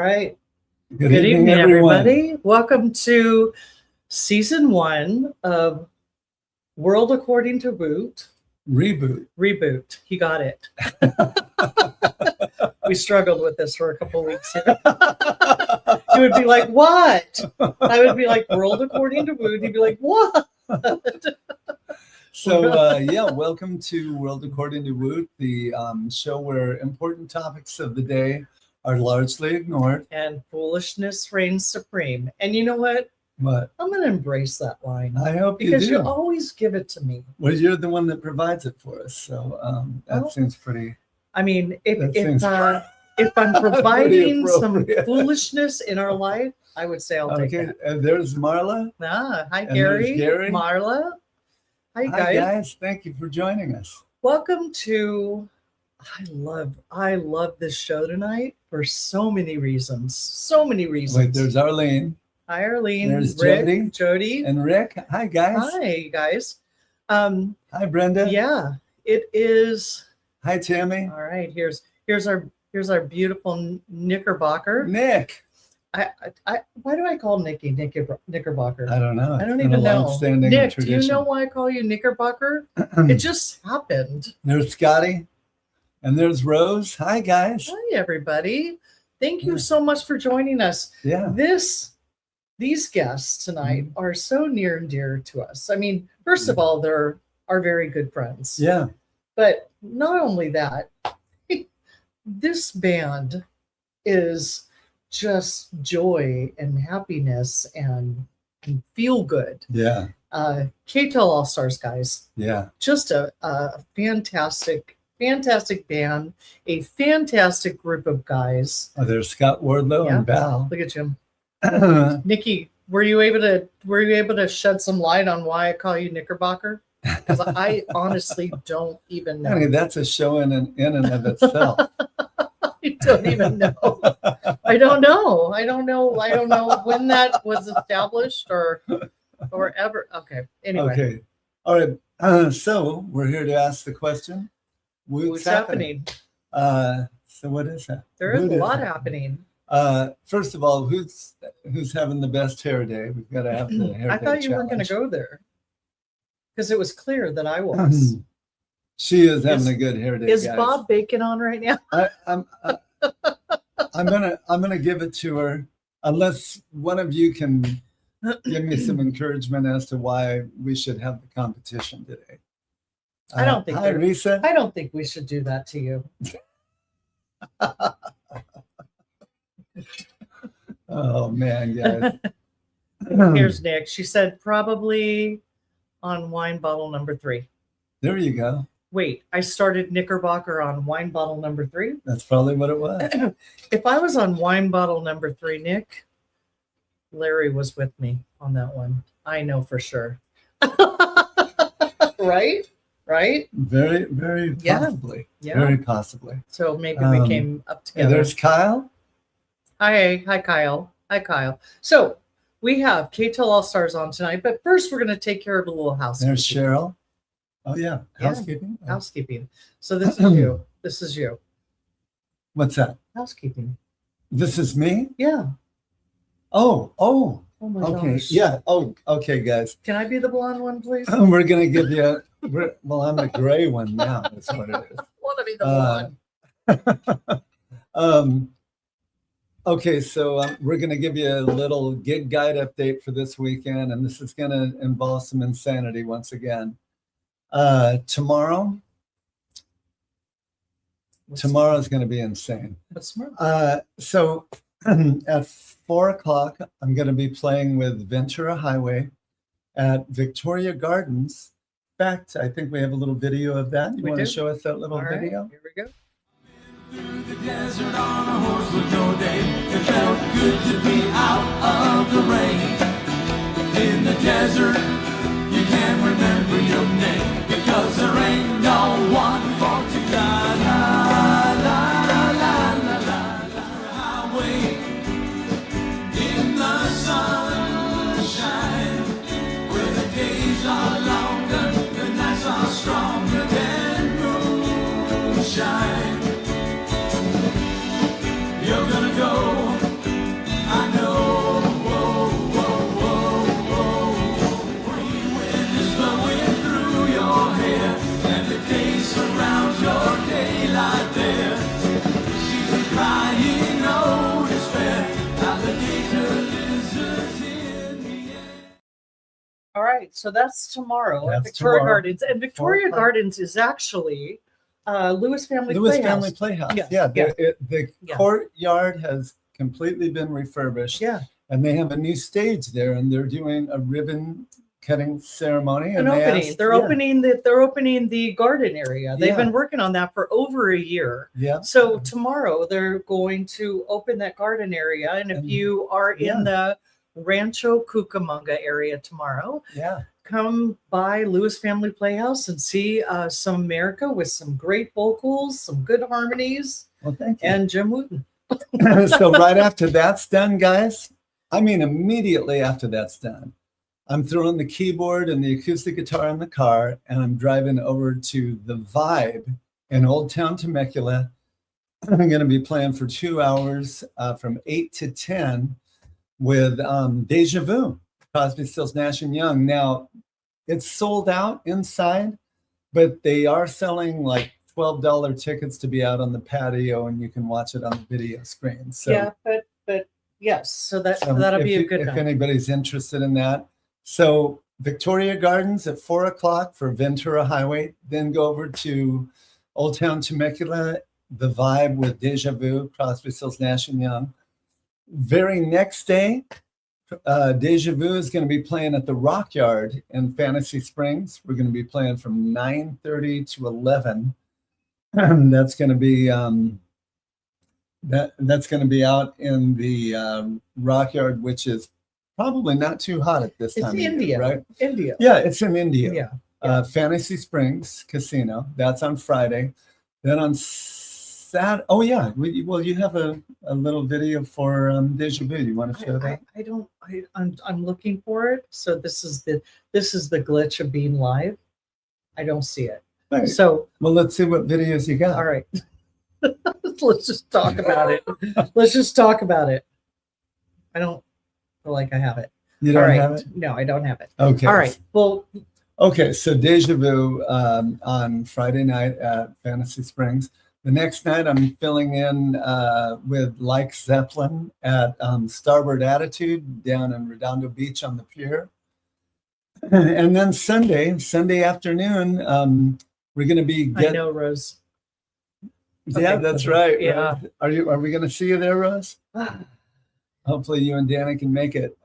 right. Good evening, everybody. Welcome to season 1 of World According to Woot. Reboot. He got it. We struggled with this for a couple weeks here. He would be like, what? I would be like, World According to Woot. He'd be like, what? So, welcome to World According to Woot, the show where important topics of the day are largely ignored. And foolishness reigns supreme. And you know what? What? I'm going to embrace that line. I hope you do. Because you always give it to me. Well, you're the one that provides it for us. So that seems pretty... I mean, if I'm providing some foolishness in our life, I would say I'll take it. And there's Marla. Hi, Gary. Marla. Hi, guys. Thank you for joining us. Welcome to... I love this show tonight for so many reasons. So many reasons. Wait, there's Arlene. Hi, Arlene. There's Rick, Jody. And Rick. Hi, guys. Hi, guys. Hi, Brenda. Yeah, it is. Hi, Tammy. All right, here's our beautiful Knickerbocker. Nick. Why do I call Nikki Knickerbocker? I don't know. I don't even know. Nick, tradition. do you know why I call you Knickerbocker? It just happened. There's Scotty. And there's Rose. Hi, guys. Hi, everybody. Thank you so much for joining us. Yeah. These guests tonight are so near and dear to us. I mean, first of all, they're our very good friends. Yeah. But not only that, this band is just joy and happiness and feel good. Yeah. K-Tel All-Stars, guys. Yeah. Just a fantastic band, a fantastic group of guys. Oh, there's Scott Wardlow and Val. Look at him. Nikki, were you able to shed some light on why I call you Knickerbocker? Because I honestly don't even know. I mean, that's a show in and of itself. I don't even know. I don't know when that was established or ever. Okay. Anyway. Okay. All right. So we're here to ask the question. What's happening? So what is that? There is a lot happening. First of all, who's having the best hair day? We've got to have the hair day. I thought you weren't going to go there because it was clear that I was. She is having a good hair day. Is guys. Bob Bacon on right now? I'm gonna give it to her unless one of you can give me some encouragement as to why we should have the competition today. I don't think. Hi, Risa. I don't think we should do that to you. Oh man, guys. Here's Nick. She said probably on wine bottle number 3. There you go. Wait, I started Knickerbocker on wine bottle number 3? That's probably what it was. If I was on wine bottle number 3, Nick, Larry was with me on that one. I know for sure. Right? Very, very possibly. Yeah. Very possibly. So maybe we came up together. There's Kyle. Hi, Kyle. Hi, Kyle. So we have K-Tel All-Stars on tonight, but first we're going to take care of a little housekeeping. There's Cheryl. Oh yeah, housekeeping. Yeah. Housekeeping. So this is you. This is you. What's that? Housekeeping. This is me. Yeah. Oh my okay. gosh. Yeah. Oh, okay, guys. Can I be the blonde one, please? We're gonna give you. I'm the gray one now. That's what it is. I want to be the blonde. Okay, so we're gonna give you a little gig guide update for this weekend, and this is gonna involve some insanity once again. Tomorrow's going to be insane. What's tomorrow? So at 4:00, I'm going to be playing with Ventura Highway at Victoria Gardens. In fact, I think we have a little video of that. You want to show us that little video? Here we go. Through the desert on a horse with no name. It felt good to be out of the rain. In the desert, you can't remember your name. Because there ain't no one for to la la la la la la la. Highway in the sunshine, where the days are longer, the nights are stronger than moonshine. You're gonna go All right, so that's tomorrow at That's Victoria tomorrow. Gardens, and Victoria 4 o'clock. Gardens is actually Lewis Family Lewis Playhouse. Family Playhouse. Yes, Yeah, yes. the Yeah. courtyard has completely been refurbished. Yeah, And they have a new stage there, and they're doing a ribbon cutting ceremony. an And they opening. asked- They're yeah, opening the garden area. They've Yeah. been working on that for over a year. Yeah. So tomorrow they're going to open that garden area, and if And- you are yeah. in the Rancho Cucamonga area tomorrow, Yeah. come by Lewis Family Playhouse and see some America with some great vocals, some good harmonies, Well, thank you. and Jim Wooten. So right after that's done, guys, I mean, immediately after that's done, I'm throwing the keyboard and the acoustic guitar in the car, and I'm driving over to the Vibe in Old Town Temecula. I'm going to be playing for 2 hours from 8 to 10 with Deja Vu, Crosby, Stills, Nash and Young. Now, it's sold out inside, but they are selling like $12 tickets to be out on the patio, and you can watch it on the video screen. So, Yeah, but yes, so that'll if be a you- good if night. anybody's interested in that. So Victoria Gardens at 4 o'clock for Ventura Highway, then go over to Old Town Temecula, the Vibe with Deja Vu, Crosby, Stills, Nash and Young. Very next day, Deja Vu is going to be playing at the Rock Yard in Fantasy Springs. We're going to be playing from 9:30 to 11. That's going to be that's going to be out in the Rock Yard, which is probably not too hot at this It's time of year, India, right? India. Yeah, it's in India. Yeah. Fantasy Springs Casino. That's on Friday. Then on Saturday, oh yeah, well you have a little video for Deja Vu. You want to show that? I'm looking for it. So this is the glitch of being live. I don't see it. Right. So Well, let's see what videos you got. all right. Let's just talk about it. Let's just talk about it. I don't feel like I have it. You don't All right. have it? No, I don't have it. Okay. All right. Well, Okay, so Deja Vu on Friday night at Fantasy Springs. The next night, I'm filling in with Like Zeppelin at Starboard Attitude down in Redondo Beach on the pier. And then Sunday afternoon, we're going to be I know, Rose. Yeah, Okay. that's right. Yeah. Rose. Are we going to see you there, Rose? Hopefully, you and Dana can make it.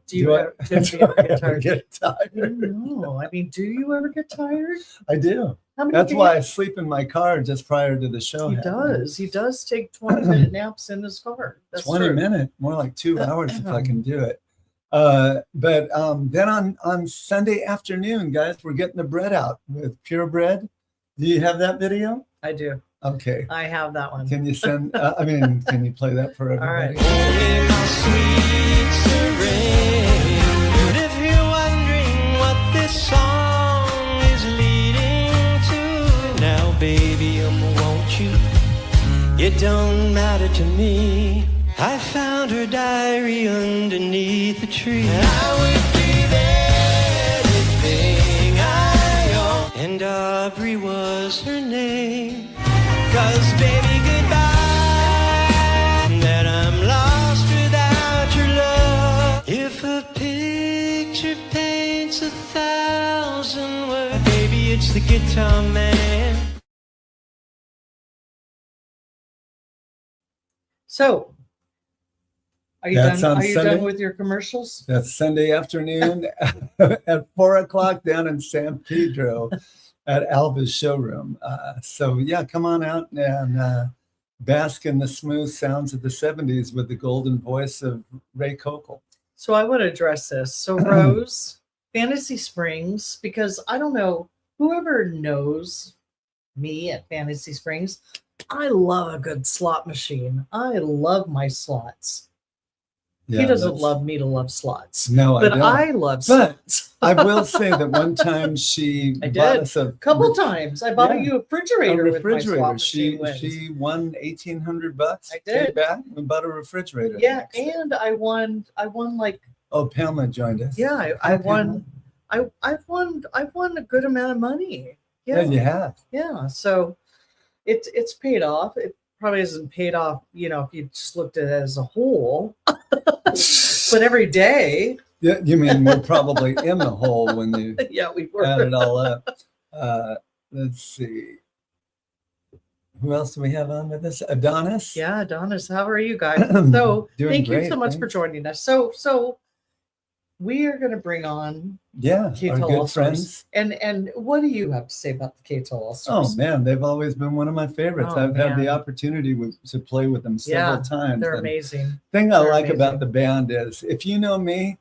Do you ever get tired? Get tired? No, I mean, do you ever get tired? I do. How many That's days- why I sleep in my car just prior to the show. He happening. does. He does take 20-minute naps in his car. That's 20 true. minutes, more like 2 hours if I can do it. But then on Sunday afternoon, guys, we're getting the bread out with Pure Bread. Do you have that video? I do. Okay. I have that one. Can you send? Can you play that for All right. everybody? And if you're wondering what this song is leading to, now baby, won't you? It don't matter to me. I found her diary underneath the tree. And I would give anything I own. And Aubrey was her name. 'Cause baby, goodbye. That I'm lost without your love. If a picture paints 1,000 words, baby, it's the guitar man. So, are you That's done? on Are you Sunday? done with your commercials? That's Sunday afternoon at 4 o'clock down in San Pedro at Alva's showroom. So yeah, come on out and bask in the smooth sounds of the 70s with the golden voice of Ray Kokel. So I want to address this. So Rose, Fantasy Springs, because I don't know, whoever knows me at Fantasy Springs, I love a good slot machine. I love my slots. Yeah, He doesn't that's- love me to love slots. No, But I don't. I love But slots. I will say that one time she I bought did. us a Couple times. I bought Yeah. you a refrigerator, with my refrigerator. slot machine wins. She won $1,800. I paid did. back and bought a refrigerator. the Yeah, next day. and I won like Oh, Pamela joined us. yeah, I Hi, won I've won a good amount of money. Yeah, Yeah. you have. Yeah. So it's paid off. It probably isn't paid off, if you just looked at it as a whole. But every day, Yeah, you mean we're probably in the hole when you Yeah, we were. add it all up. Let's see. Who else do we have on with us? Adonis? Yeah, Adonis, how are you guys? So Doing thank you great, so much for thanks. joining us. So we are going to bring on Yeah, K-Tel our good All-Stars. friends. And what do you have to say about the K-Tel Oh All-Stars? man, they've always been one of my favorites. Oh, I've had the man. opportunity to play with them several times. They're And amazing. thing I They're like amazing. about the band is, if you know me,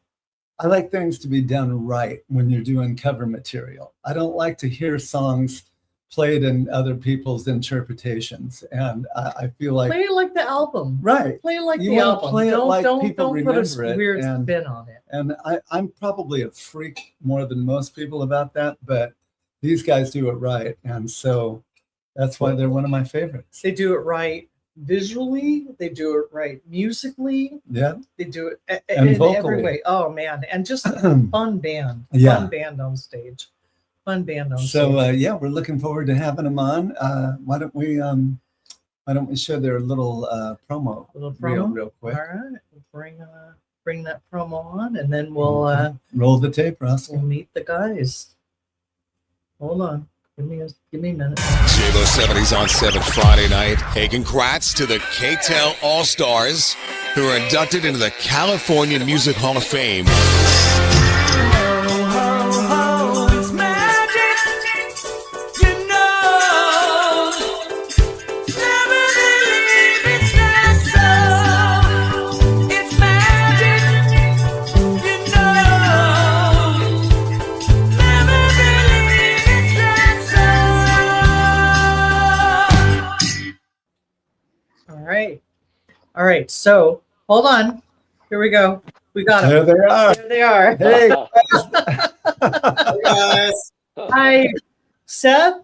I like things to be done right when you're doing cover material. I don't like to hear songs played in other people's interpretations, and I feel like Play it like the album. right. Play it like You the wanna album. play it like don't people put a remember it, weird and- spin on it. And I'm probably a freak more than most people about that, but these guys do it right, and so that's why they're one of my favorites. They do it right visually. They do it right musically. Yeah, They do it And in every vocally. way. Oh man, and just a fun band. Yeah. Fun band on stage. Fun band on so stage. yeah, we're looking forward to having them on. Why don't we show their little promo, Little promo? real quick? All right, we'll bring that promo on, and then we'll Roll the tape, Roscoe. we'll meet the guys. Hold on, give me a minute. JLo 70s on 7 Friday night. Hey, congrats to the K-Tel All-Stars, who are inducted into the California Music Hall of Fame. It's magic, you know. Never believe it's not so. It's magic, you know. Never believe it's not so. All right. So hold on. Here we go. We got them. There they are. There they are. Hey, guys. Hi, Seth,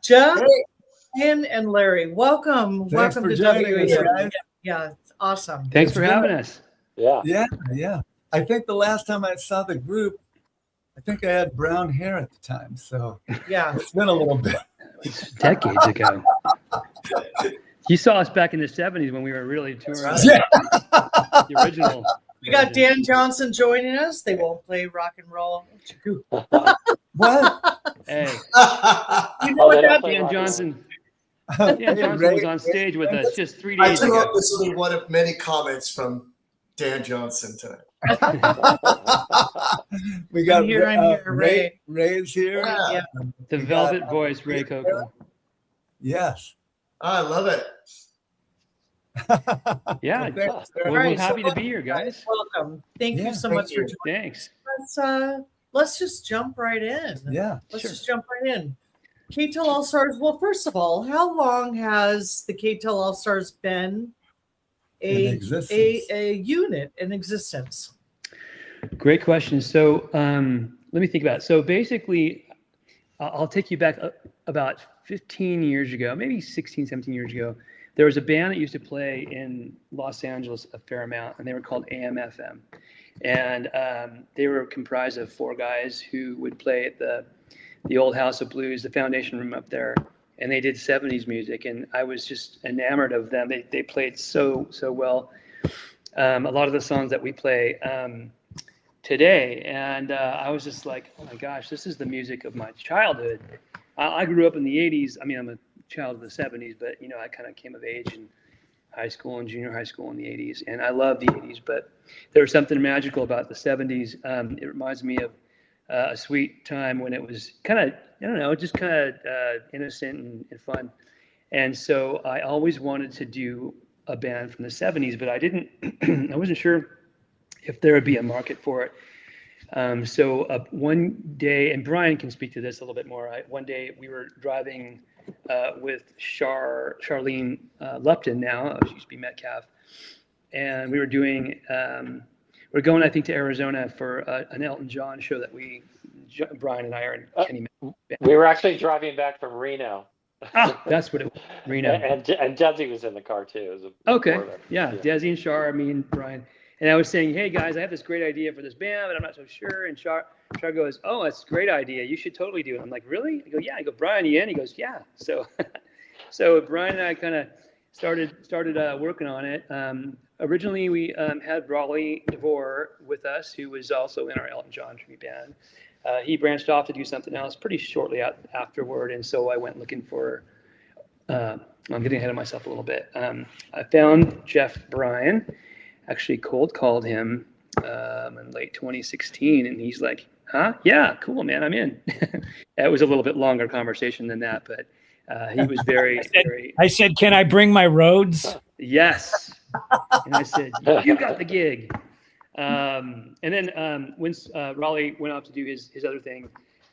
Jeff, and Larry. Welcome. Thanks Welcome for to joining us, WED. guys. Yeah, it's awesome. Thanks It's for been- having us. Yeah. Yeah. I think the last time I saw the group, I think I had brown hair at the time, so Yeah. it's been a little bit. Decades ago. You saw us back in the 70s when we were really touring. Yeah. The original. We got version. Dan Johnson joining us. They won't play rock and roll. What? Hey, You know what they don't that play Dan rock and roll. Johnson. Hey, Dan Johnson Ray. was on stage with us just 3 I days do ago. hope this will be one of many comments from Dan Johnson tonight. We got I'm here, Ray. Ray's here. Yeah. The We velvet got- voice, Ray Coco. Yes. I love it. Yeah, Well, thanks, sir. we're right, happy so- to be here, guys. Welcome. Thank Yeah, you so thank much for you. joining. Thanks. Let's just jump right in. Yeah. Let's Sure. just jump right in. K-Tel All-Stars. Well, first of all, how long has the K-Tel All-Stars been In existence. a unit in existence? Great question. So let me think about it. So basically, I'll take you back about 15 years ago, maybe 16, 17 years ago. There was a band that used to play in Los Angeles a fair amount, and they were called AM/FM. And they were comprised of 4 guys who would play at the old House of Blues, the Foundation Room up there. And they did 70s music, and I was just enamored of them. They played so well. A lot of the songs that we play today, and I was just like, oh my gosh, this is the music of my childhood. I grew up in the 80s. I mean, I'm a child of the 70s, but I kind of came of age in high school and junior high school in the 80s, and I love the 80s, but there was something magical about the 70s. It reminds me of a sweet time when it was kind of, just kind of innocent and fun. And so I always wanted to do a band from the 70s, but I wasn't sure if there would be a market for it. So one day, and Brian can speak to this a little bit more. One day we were driving with Charlene Lupton now, she used to be Metcalf, and we were doing, we're going, I think, to Arizona for an Elton John show that Brian and I are in Kenny. We were actually driving back from Reno. That's what it was, Reno. And Desi was in the car too. It was a Okay, Florida. yeah, Desi and Shar, me and Brian. And I was saying, hey guys, I have this great idea for this band, but I'm not so sure. And Shar goes, oh, that's a great idea. You should totally do it. I'm like, really? I go, yeah. I go, Brian, you in? He goes, yeah. So Brian and I kind of started working on it. originally we had Raleigh DeVore with us, who was also in our Elton John tribute band. He branched off to do something else pretty shortly afterward, and so I went looking for. I'm getting ahead of myself a little bit. I found Jeff Bryan, actually cold called him in late 2016, and he's like, "Huh? Yeah, cool, man, I'm in." It was a little bit longer conversation than that, but he was very, very. I said, "Can I bring my Rhodes?" Yes, and I said, "You got the gig." And then when Raleigh went off to do his other thing,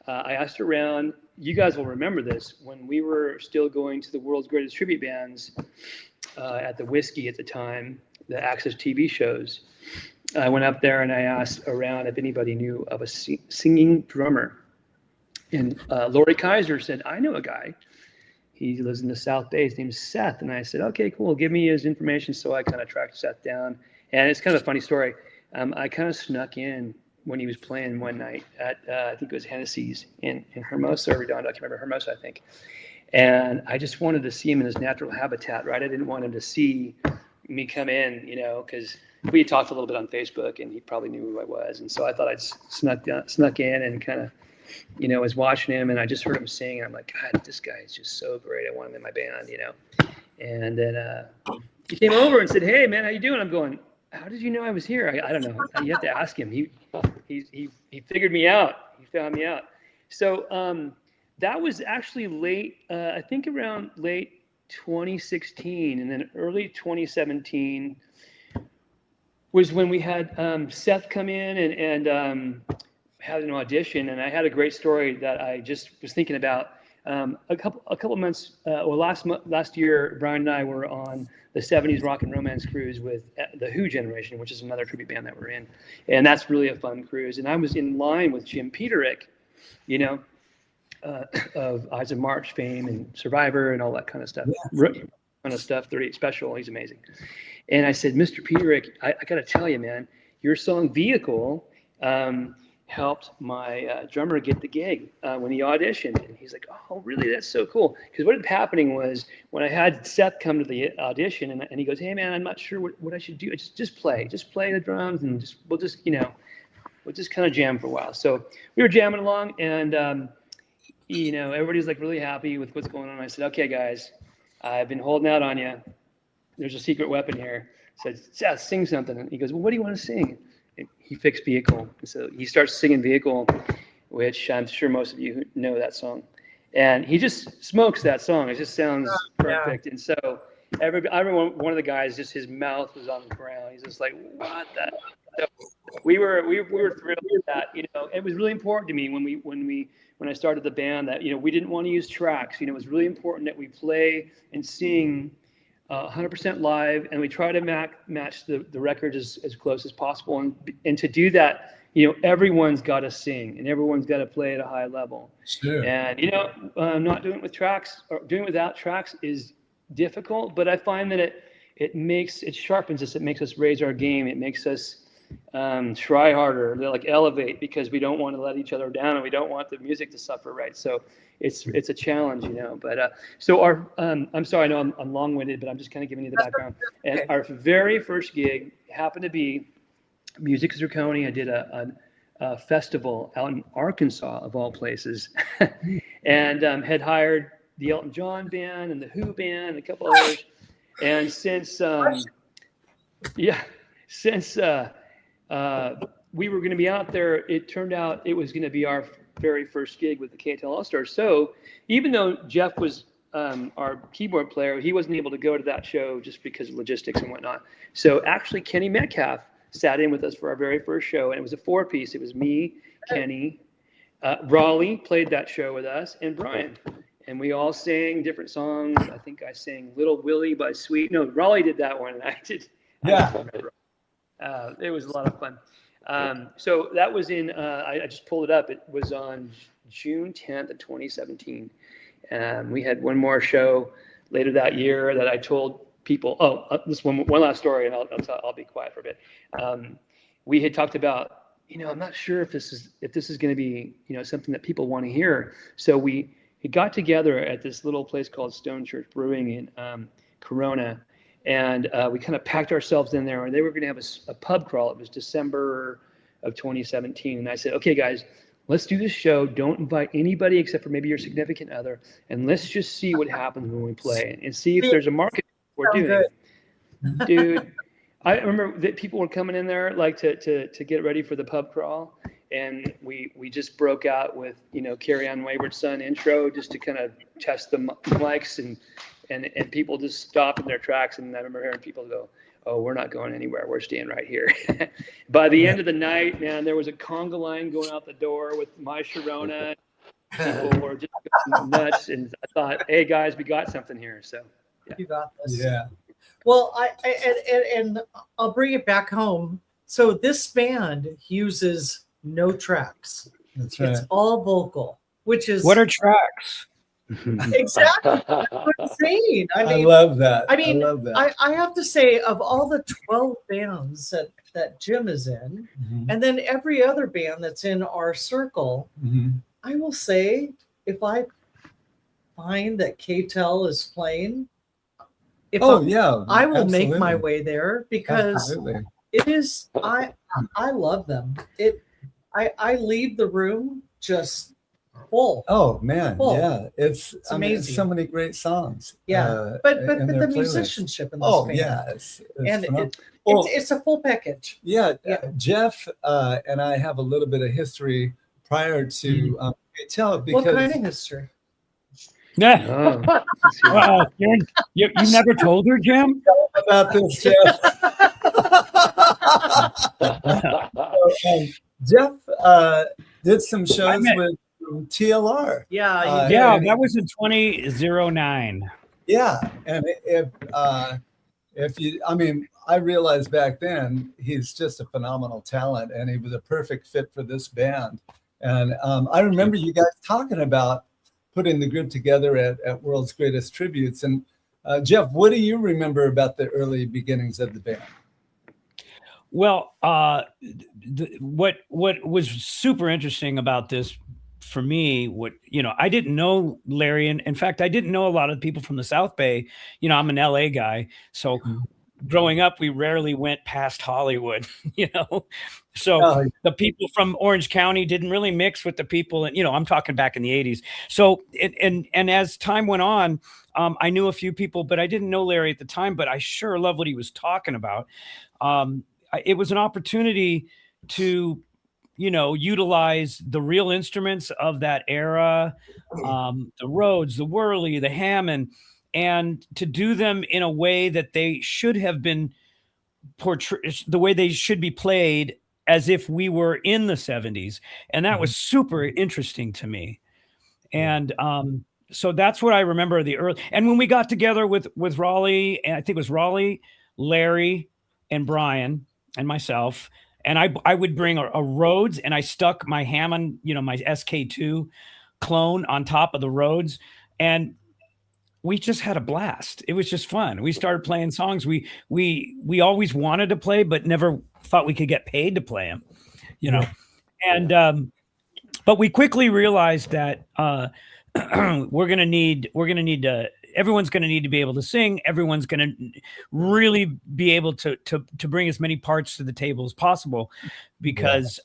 I asked around. You guys will remember this when we were still going to the world's greatest tribute bands at the Whiskey at the time, the Access TV shows. I went up there and I asked around if anybody knew of a singing drummer. And Lori Kaiser said, "I know a guy. He lives in the South Bay. His name's Seth." And I said, "Okay, cool. Give me his information." So I kind of tracked Seth down. And it's kind of a funny story. I kind of snuck in when he was playing one night at, I think it was Hennessy's in Hermosa or Redondo. I can't remember, Hermosa, I think. And I just wanted to see him in his natural habitat, right? I didn't want him to see me come in, because we had talked a little bit on Facebook and he probably knew who I was. And so I thought I'd snuck in and kind of, was watching him, and I just heard him sing. And I'm like, God, this guy is just so great. I want him in my band, And then he came over and said, "Hey, man, how you doing?" I'm going, "How did you know I was here?" I don't know. You have to ask him. He figured me out. He found me out. So that was actually late, I think around late 2016, and then early 2017 was when we had Seth come in and had an audition. And I had a great story that I just was thinking about. A couple months, or last year, Brian and I were on the 70s rock and romance cruise with the Who Generation, which is another tribute band that we're in. And that's really a fun cruise. And I was in line with Jim Peterick, of Eyes of March fame and Survivor and all that kind of stuff. Kind of stuff, 38 Special, he's amazing. And I said, "Mr. Peterick, I got to tell you, man, your song Vehicle helped my drummer get the gig when he auditioned." And he's like, "Oh, really? That's so cool." Because what ended up happening was when I had Seth come to the audition, and he goes, "Hey, man, I'm not sure what I should do. Just play the drums, and we'll just kind of jam for a while." So we were jamming along, and everybody's like really happy with what's going on. I said, "Okay, guys, I've been holding out on you. There's a secret weapon here." I said, "Seth, sing something." And he goes, "Well, what do you want to sing?" He fixed Vehicle. So he starts singing Vehicle, which I'm sure most of you know that song. And he just smokes that song. It just sounds perfect. Yeah. And so I remember one of the guys, just his mouth was on the ground. He's just like, "What the?" So we were thrilled with that. It was really important to me when I started the band that, we didn't want to use tracks. It was really important that we play and sing 100% live, and we try to match the records as close as possible. And to do that, everyone's got to sing and everyone's got to play at a high level. Sure. And not doing it with tracks or doing it without tracks is difficult, but I find that it sharpens us. It makes us raise our game. It makes us try harder, like elevate, because we don't want to let each other down and we don't want the music to suffer, right? So it's a challenge, But so I'm sorry, I know I'm long-winded, but I'm just kind of giving you the background. And our very first gig happened to be Music Zirconi. I did a festival out in Arkansas, of all places, and had hired the Elton John band and the Who band and a couple others. And since we were going to be out there, it turned out it was going to be our very first gig with the K-Tel All-Stars. So even though Jeff was our keyboard player, he wasn't able to go to that show just because of logistics and whatnot. So actually Kenny Metcalf sat in with us for our very first show, and it was a 4-piece. It was me, Kenny, Raleigh played that show with us, and Brian. And we all sang different songs. I think I sang Little Willie by Sweet. No, Raleigh did that one, and I did. Yeah. It was a lot of fun. So that was in, I just pulled it up. It was on June 10th of 2017. We had one more show later that year that I told people, this one last story, and I'll be quiet for a bit. We had talked about, I'm not sure if this is going to be, something that people want to hear. So we got together at this little place called Stone Church Brewing in Corona, And we kind of packed ourselves in there, and they were going to have a pub crawl. It was December of 2017. And I said, okay, guys, let's do this show. Don't invite anybody except for maybe your significant other. And let's just see what happens when we play and see if there's a market we're doing. Dude, I remember that people were coming in there like to get ready for the pub crawl. And we just broke out with, Carry On Wayward Son intro just to kind of test the mics and people just stopped in their tracks. And I remember hearing people go, oh, we're not going anywhere. We're staying right here. By the end of the night, man, there was a conga line going out the door with my Sharona. People were just going nuts. And I thought, hey, guys, we got something here. So yeah. You got this. Yeah. Well, and I'll bring it back home. So this band uses no tracks. That's right. It's all vocal, which is What are tracks? exactly what I'm saying. I love that. I mean, I love that. I have to say, of all the 12 bands that Jim is in, and then every other band that's in our circle, I will say, if I find that K-Tel is playing, I will make my way there because it is. I love them. I leave the room just full. Oh man, full. yeah, it's amazing. So many great songs. Yeah, but in the their playlist. musicianship in this band. Yeah, and phenomenal. it's a full package. Yeah, Jeff and I have a little bit of history prior to K-Tel because What kind of history? Yeah. Oh. You never told her, Jim? about this, Jeff. Jeff did some shows with TLR. Yeah, Yeah, that was in 2009. Yeah, and if you, I realized back then he's just a phenomenal talent, and he was a perfect fit for this band. And I remember you guys talking about putting the group together at World's Greatest Tributes. And Jeff, what do you remember about the early beginnings of the band? Well, what was super interesting about this for me, I didn't know Larry, and in fact, I didn't know a lot of the people from the South Bay. I'm an LA guy, so growing up, we rarely went past Hollywood, So the people from Orange County didn't really mix with the people, and I'm talking back in the 80s. So and as time went on, I knew a few people, but I didn't know Larry at the time. But I sure love what he was talking about. It was an opportunity to utilize the real instruments of that era, the Rhodes, the Whirly, the Hammond, and to do them in a way that they should have been portrayed, the way they should be played, as if we were in the 70s. And that was super interesting to me. And so that's what I remember the early. And when we got together with Raleigh, and I think it was Raleigh, Larry, and Brian, and myself, and I would bring a Rhodes, and I stuck my Hammond, my SK2 clone on top of the Rhodes, and we just had a blast. It was just fun. We started playing songs we always wanted to play, but never thought we could get paid to play them, And but we quickly realized that we're gonna need everyone's going to need to be able to sing. Everyone's going to really be able to bring as many parts to the table as possible, because,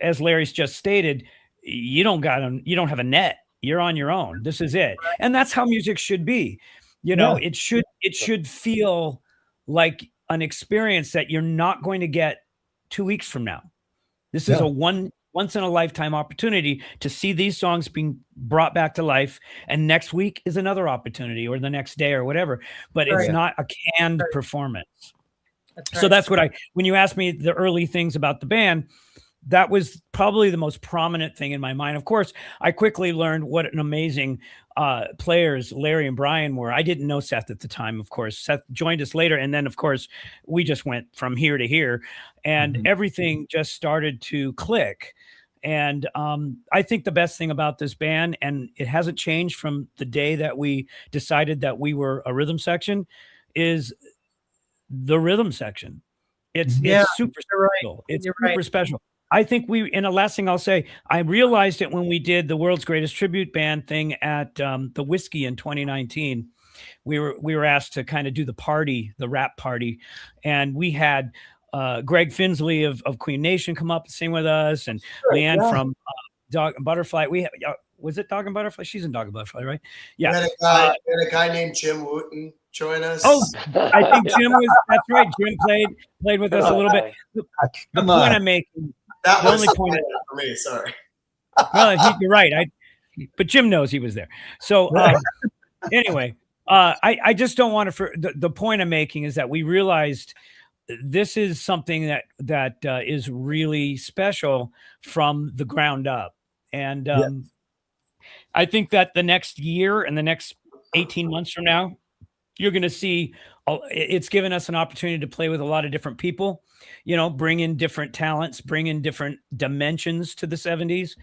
as Larry's just stated, you don't have a net. You're on your own. This is it. And that's how music should be. It should feel like an experience that you're not going to get 2 weeks from now. This is a once in a lifetime opportunity to see these songs being brought back to life. And next week is another opportunity, or the next day, or whatever, but it's not a canned performance. So that's what when you asked me the early things about the band, that was probably the most prominent thing in my mind. Of course, I quickly learned what an amazing players Larry and Brian were. I didn't know Seth at the time, of course. Seth joined us later. And then, of course, we just went from here to here, and everything just started to click. And I think the best thing about this band, and it hasn't changed from the day that we decided that we were a rhythm section, is the rhythm section. It's super special. It's super special. I think and the last thing I'll say, I realized it when we did the World's Greatest Tribute Band thing at the Whiskey in 2019. we were asked to kind of do the rap party, and we had Greg Finsley of Queen Nation come up and sing with us, and Leanne from Dog and Butterfly. We was it Dog and Butterfly? She's in Dog and Butterfly, right? Yeah. We had a guy named Jim Wooten join us. Oh, I think Jim was. That's right. Jim played with us a little bit. The point I'm making. That the was only point for me. Sorry. Well, you're right. But Jim knows he was there. So anyway, I just don't want to. The point I'm making is that we realized this is something that is really special from the ground up, and I think that the next year and the next 18 months from now, you're going to see it's given us an opportunity to play with a lot of different people, bring in different talents, bring in different dimensions to the 70s.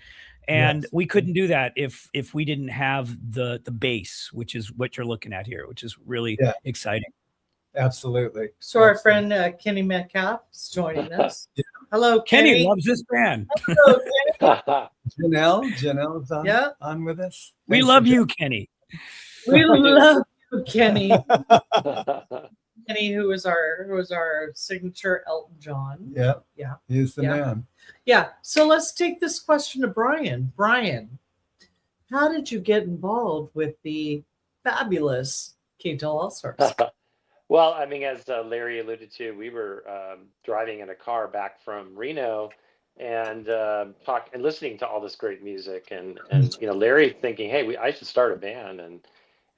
And we couldn't do that if we didn't have the base, which is what you're looking at here, which is really exciting. Absolutely. So our friend Kenny Metcalf is joining us. Hello, Kenny loves this band. Hello, Kenny. Janelle's on with us. We love you, Kenny. We love you, Kenny. Kenny, who was our signature Elton John. Yeah. He's the man. Yeah. So let's take this question to Brian. Brian, how did you get involved with the fabulous K-Tel All-Stars? Well, I mean, as Larry alluded to, we were driving in a car back from Reno and listening to all this great music, and Larry thinking, hey, I should start a band. And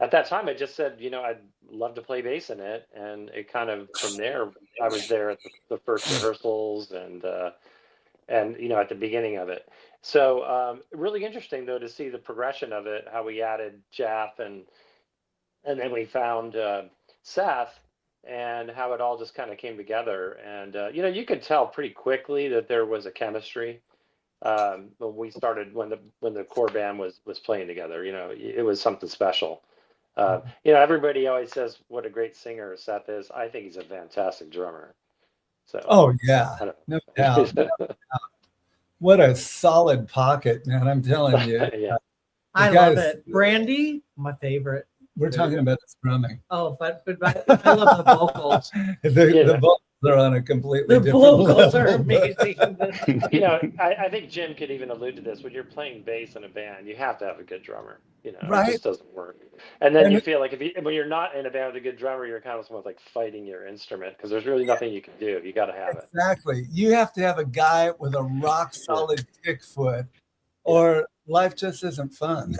at that time, I just said, I'd love to play bass in it, and it kind of from there, I was there at the first rehearsals and at the beginning of it. So really interesting though to see the progression of it, how we added Jeff and then we found Seth, and how it all just kind of came together. And you could tell pretty quickly that there was a chemistry when we started, when the core band was playing together. It was something special. Everybody always says what a great singer Seth is. I think he's a fantastic drummer. So no doubt. What a solid pocket, man! I'm telling you. I love it. Brandy, my favorite. We're talking about his drumming. Oh, but I love the vocals. The vocals are on a completely different vocals level. are amazing. I think Jim could even allude to this. When you're playing bass in a band, you have to have a good drummer. Right? It just doesn't work. And then you feel like when you're not in a band with a good drummer, you're kind of almost like fighting your instrument, because there's really nothing you can do. You got to have it. Exactly. You have to have a guy with a rock solid kick foot, or life just isn't fun.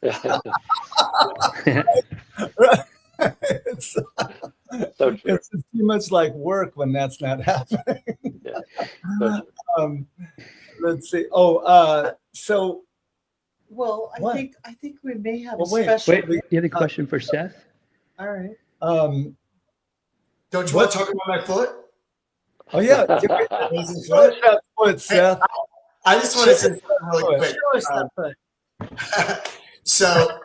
It's so true. It's too much like work when that's not happening. Let's see. So. Well, I think we may have a Wait, special. do you have a question for Seth? All right. Don't you want to talk about my foot? Oh yeah. Foot, Seth. I just want to say something really quick. Show us that foot. So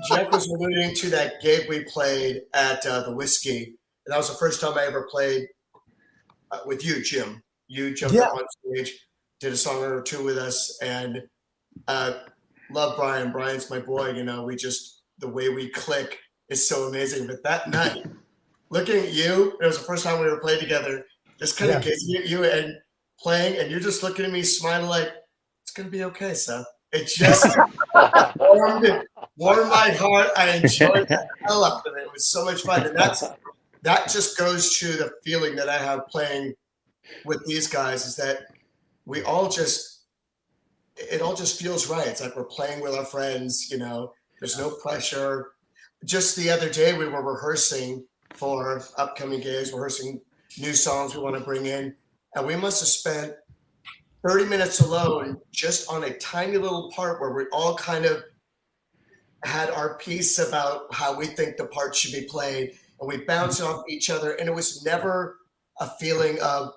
Jack was alluding to that gig we played at the Whiskey. And that was the first time I ever played with you, Jim. You jumped up on stage, did a song or two with us, and love Brian. Brian's my boy. The way we click is so amazing. But that night, looking at you, it was the first time we ever played together, just kind of gazing at you and playing, and you're just looking at me smiling like, it's going to be okay, Seth. It just warmed my heart. I enjoyed the hell out of it. It was so much fun. And that just goes to the feeling that I have playing with these guys, is that it all just feels right. It's like we're playing with our friends, there's no pressure. Just the other day we were rehearsing for upcoming gigs, rehearsing new songs we want to bring in. And we must have spent 30 minutes alone just on a tiny little part where we all kind of had our piece about how we think the part should be played, and we bounced off each other. And it was never a feeling of,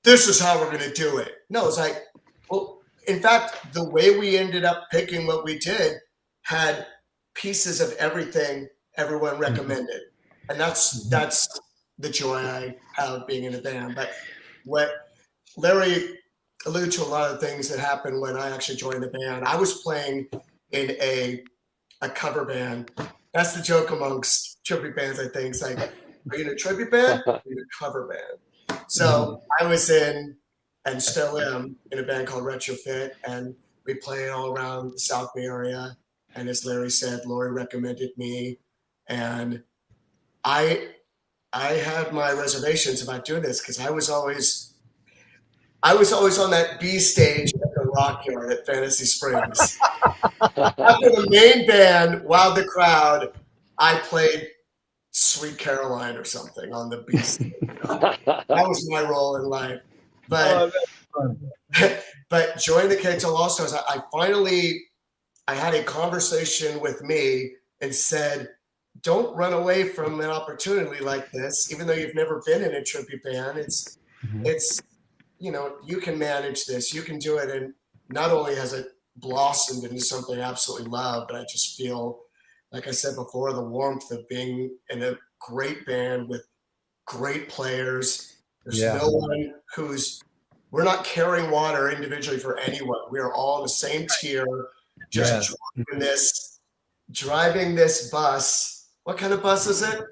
this is how we're going to do it. No, it's like, well, in fact, the way we ended up picking what we did had pieces of everything everyone recommended. And that's the joy I have being in a band. But what Larry alluded to, a lot of things that happened when I actually joined the band. I was playing in a cover band, That's the joke amongst tribute bands, I think. It's like, are you in a tribute band? Or are you in a cover band? So I was in, and still am, in a band called Retrofit, and we play all around the South Bay area. And as Larry said, Lori recommended me, and I had my reservations about doing this because I was always on that B stage at the Rock Yard at Fantasy Springs. After the main band wowed the crowd, I played Sweet Caroline or something on the B stage. That was my role in life. But but joining the K-Tel All-Stars, I had a conversation with me and said, don't run away from an opportunity like this, even though you've never been in a tribute band. It's you can manage this, you can do it. And not only has it blossomed into something I absolutely love, but I just feel, like I said before, the warmth of being in a great band with great players. There's no one we're not carrying water individually for anyone. We are all in the same tier, just driving this bus. What kind of bus is it?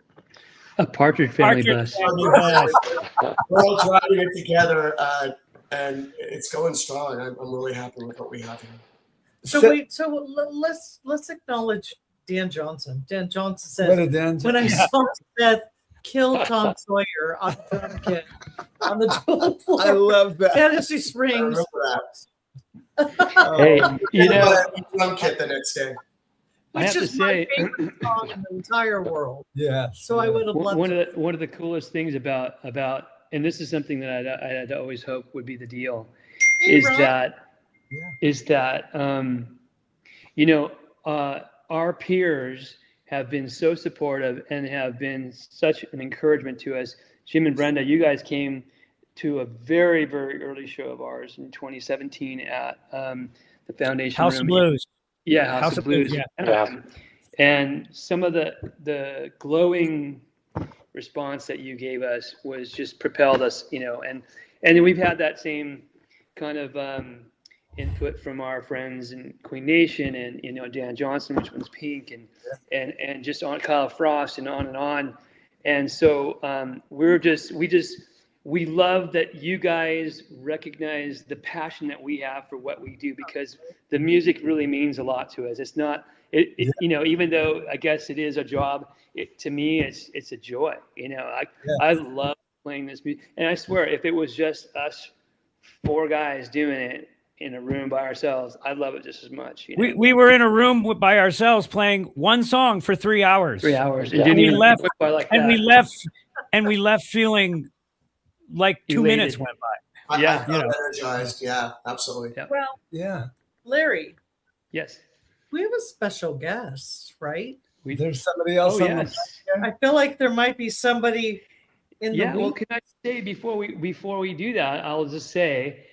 A Partridge Family bus. We're all driving it together, and it's going strong. I'm really happy with what we have here. So let's acknowledge Dan Johnson. Dan Johnson What says, a Dan when I saw Seth kill Tom Sawyer on the dual floor, I love that. Fantasy I Springs. remember Hey, you know, that. Drum kit the next day. I Which have to is my say, favorite song in the entire world. Yeah. So I would have loved one of the coolest things about, and this is something that I had always hoped would be the deal, is that our peers have been so supportive and have been such an encouragement to us. Jim and Brenda, you guys came to a very, very early show of ours in 2017 at the Foundation House Room. of Blues. Yeah, House of Blues. Yeah. And some of the glowing response that you gave us was just propelled us, and then we've had that same kind of input from our friends in Queen Nation and Dan Johnson, which one's Pink, and just on Kyle Frost and on and on. And so we love that you guys recognize the passion that we have for what we do, because the music really means a lot to us. It's not, even though I guess it is a job, to me, it's a joy. I love playing this music. And I swear, if it was just us 4 guys doing it in a room by ourselves, I'd love it just as much. We were in a room by ourselves playing one song for 3 hours. 3 hours. And we left feeling like 2 minutes went by. I felt energized. Yeah, absolutely. Yeah. Well, Yeah. Larry, Yes. we have a special guest, right? There's somebody else on the I feel like there might be somebody in the Well, can I say before we do that, I'll just say,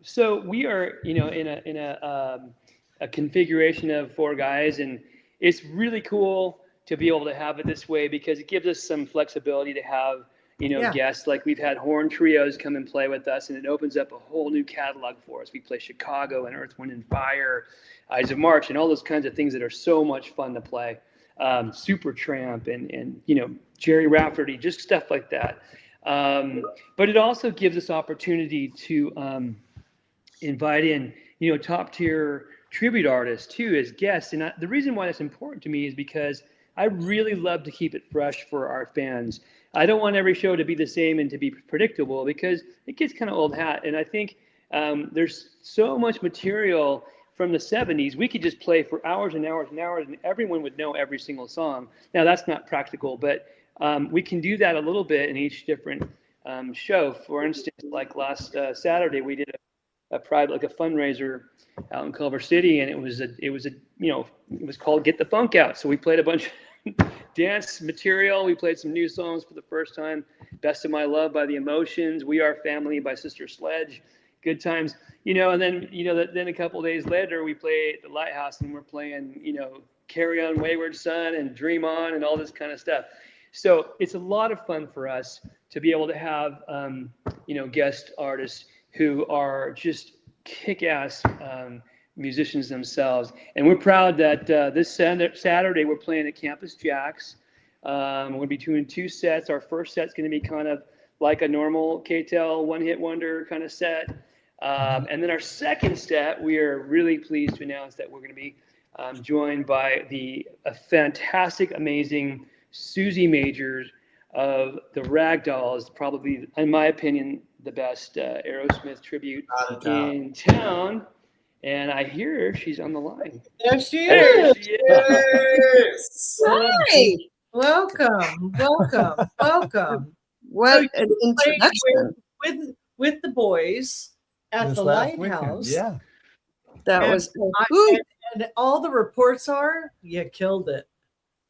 so we are, in a configuration of 4 guys, and it's really cool to be able to have it this way because it gives us some flexibility to have, guests. Like we've had horn trios come and play with us, and it opens up a whole new catalog for us. We play Chicago and Earth, Wind and Fire, Eyes of March, and all those kinds of things that are so much fun to play. Supertramp and Jerry Rafferty, just stuff like that. But it also gives us opportunity to invite in, top tier tribute artists too as guests. And the reason why that's important to me is because I really love to keep it fresh for our fans. I don't want every show to be the same and to be predictable because it gets kind of old hat. And I think there's so much material from the 70s. We could just play for hours and hours and hours and everyone would know every single song. Now that's not practical, but we can do that a little bit in each different show. For instance, like last Saturday, we did a fundraiser out in Culver City, and it was called Get the Funk Out. So we played a bunch of dance material. We played some new songs for the first time. Best of My Love by The Emotions, We Are Family by Sister Sledge, Good Times, and then, then a couple of days later, we play at the Lighthouse and we're playing, Carry On Wayward Son and Dream On and all this kind of stuff. So it's a lot of fun for us to be able to have, guest artists who are just kick-ass musicians themselves. And we're proud that this Saturday we're playing at Campus Jacks. We're going to be doing 2 sets. Our first set's going to be kind of like a normal K-Tel one-hit wonder kind of set. And then our second set, we are really pleased to announce that we're going to be joined by a fantastic, amazing Susie Majors of the Ragdolls, probably, in my opinion, the best Aerosmith tribute in town. And I hear she's on the line. There she is. Yes. Hi. Welcome. What So an introduction. With the boys at This the last lighthouse. weekend. Yeah. That And was and all the reports are you killed it.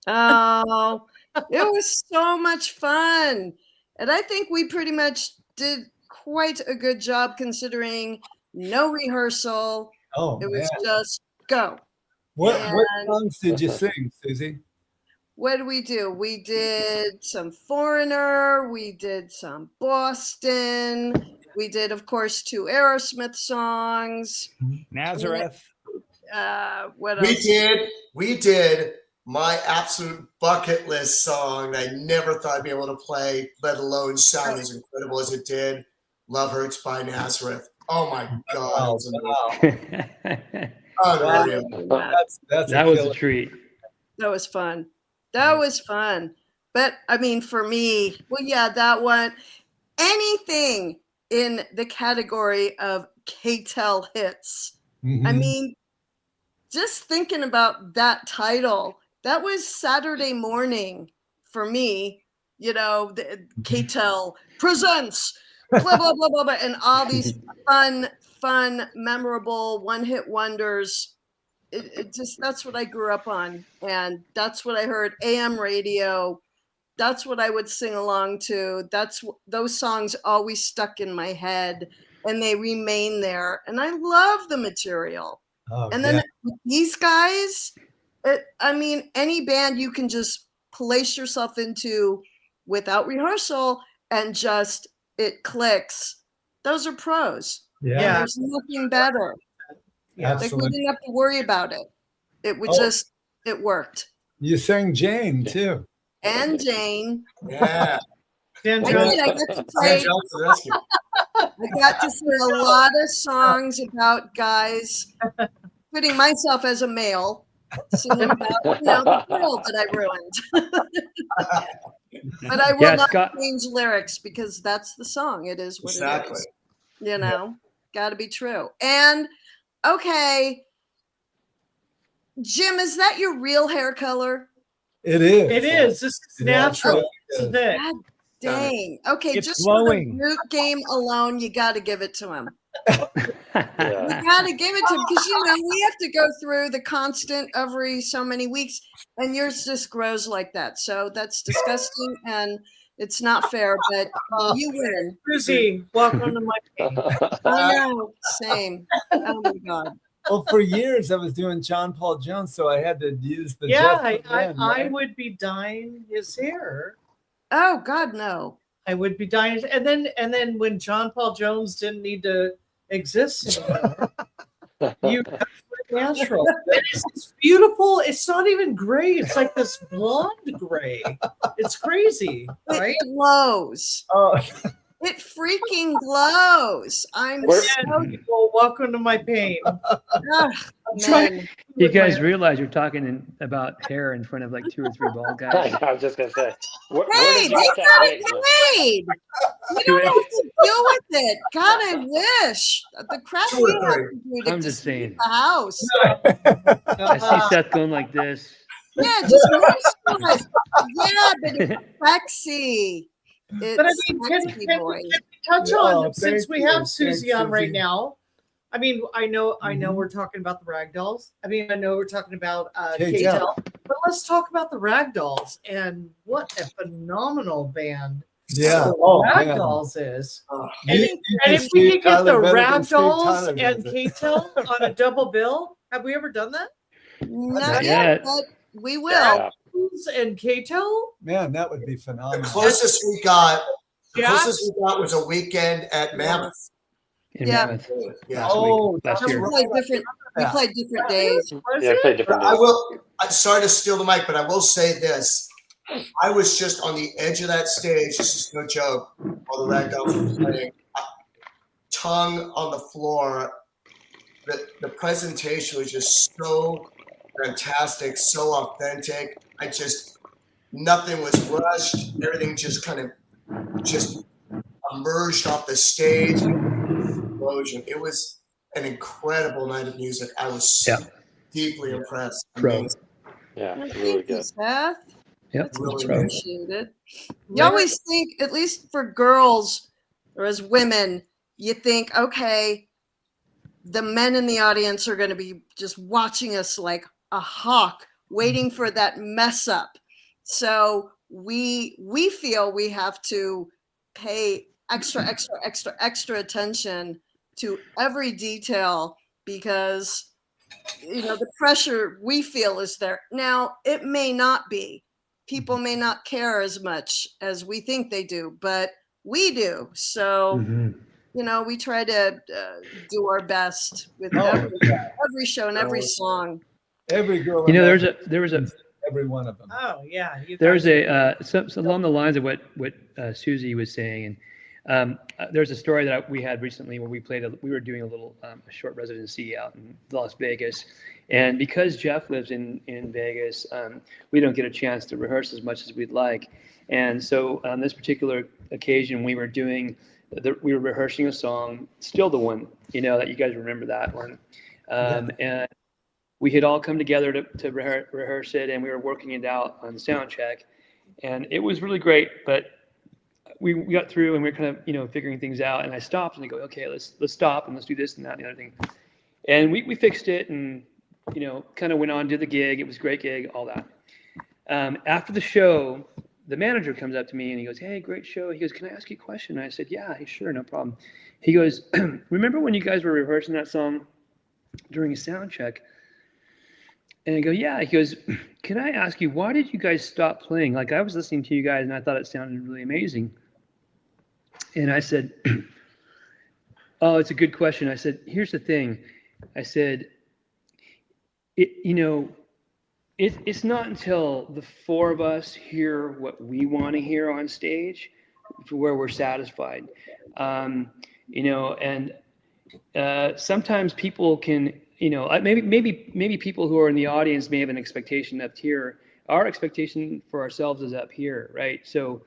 oh, it was so much fun. And I think we pretty much did quite a good job considering no rehearsal. Oh, It was man. just go. What and- songs did you sing, Susie? What did we do? We did some Foreigner, we did some Boston, we did, of course, 2 Aerosmith songs. Nazareth. What else? We did my absolute bucket list song that I never thought I'd be able to play, let alone sound as incredible as it did. Love Hurts by Nazareth. Oh my God. Unreal. That's That a was a killer. treat. That was fun. That was fun. But I mean, for me, well, yeah, that one, anything in the category of K-Tel hits. I Mhm. mean, just thinking about that title, that was Saturday morning for me, you know, the K-Tel presents, blah, blah, blah, blah, blah, and all these fun, memorable one-hit wonders. It just, that's what I grew up on. And that's what I heard, AM radio. That's what I would sing along to. Those songs always stuck in my head and they remain there. And I love the material. Oh, And then yeah. these guys, I mean, any band you can just place yourself into without rehearsal and just it clicks. Those are pros. Yeah. Yeah. There's nothing better. Yeah. Like we Absolutely. didn't have to worry about it. It would Oh. it worked. You sang Jane too. And Jane, Yeah. Dan I Jones, did. I got to Dan play. Jones to the rescue. I got to sing a lot of songs about guys, putting myself as a male, singing about the girl that I ruined. But I will Yeah, not Scott. change lyrics because that's the song. It is what it Exactly. is. You know, got to be true. And okay, Jim, is that your real hair color? It is. it is. This is It natural. absolutely This is is. it. God dang. Okay, It's just glowing. for the root game alone, you got to give it to him. Yeah. You got to give it to him because, you know, we have to go through the constant every so many weeks, and yours just grows like that. So that's disgusting, and it's not fair, but you win. Susie, welcome to my game. I know. Same. Oh, my God. Well, for years I was doing John Paul Jones, so I had to use the Yeah, Jeff I Lynne, right? would be dyeing his hair. Oh, God, no. I would be dying. And then when John Paul Jones didn't need to exist anymore, you went natural. And it's beautiful. It's not even gray. It's like this blonde gray. It's crazy, right? It glows. Oh, It freaking glows. I'm We're- so Well, welcome to my pain. ugh, trying- man. You guys realize you're talking about hair in front of like 2 or 3 bald guys. I was just gonna say. Where Hey, did they you got get that it wig? made. You don't have to deal with it. God, I wish. The crap we have to do to I'm just just saying. leave the house. I see Seth going like this. Yeah, just moisturize. Yeah, but it's sexy. It's But I mean, sexy, can boy. we touch Oh, on, since thank we you. have Susie Thanks, on right Susie. now? I mean, I know Mhm. we're talking about the Ragdolls. I mean, I know we're talking about K-Tel. K-Tel, but let's talk about the Ragdolls and what a phenomenal band yeah. the Oh, man. Ragdolls is. Oh, And, You and can if we see could get the Tyler better than Steve Ragdolls Tyler and does it. K-Tel on a double bill, have we ever done that? Not yet. yet, but we will. Yeah. And K-Tel? Man, that would be The phenomenal. closest we got Yeah. was a weekend at Mammoth. in Yeah. Mammoth Yeah. last Oh, week, last that's year. We right. played different. We Yeah. played different days. Was Yeah, it? play different I days. will. I'm sorry to steal the mic, but I will say this. I was just on the edge of that stage. This is no joke. While the Ragdolls were playing, tongue on the floor. The presentation was just so fantastic, so authentic. Nothing was rushed. Everything just kind of just emerged off the stage. Explosion. It was an incredible night of music. I was deeply impressed. Pro. Amazing. Yeah, Well, really thank you, good. Seth. Yep. That's Really much good. appreciated. You always think, at least for girls or as women, you think, okay, the men in the audience are going to be just watching us like a hawk, waiting for that mess up. So we feel we have to pay extra attention to every detail because the pressure we feel is there. Now, it may not be. People may not care as much as we think they do, but we do. So, we try to do our best with every show and every song. Every girl. There was a every one of them. Oh yeah. there's so along the lines of what Susie was saying, and there's a story that we had recently where we were doing a little a short residency out in Las Vegas, and because Jeff lives in Vegas, we don't get a chance to rehearse as much as we'd like, and so on this particular occasion we were rehearsing a song, Still the One, that you guys remember that one, and we had all come together to rehearse it, and we were working it out on sound check, and it was really great, but we got through and we were kind of figuring things out, and I stopped and I go, okay, let's stop and let's do this and that and the other thing, and we fixed it and kind of went on, did the gig. It was a great gig, all that. After the show, the manager comes up to me and he goes, hey, great show. He goes, can I ask you a question? And I said, yeah, sure, no problem. He goes, remember when you guys were rehearsing that song during a sound check? And I go, yeah. He goes, can I ask you, why did you guys stop playing? Like, I was listening to you guys and I thought it sounded really amazing. And I said, oh, it's a good question. I said, here's the thing. I said, it's not until the four of us hear what we want to hear on stage where we're satisfied. And sometimes people can, maybe people who are in the audience may have an expectation up here. Our expectation for ourselves is up here, right? So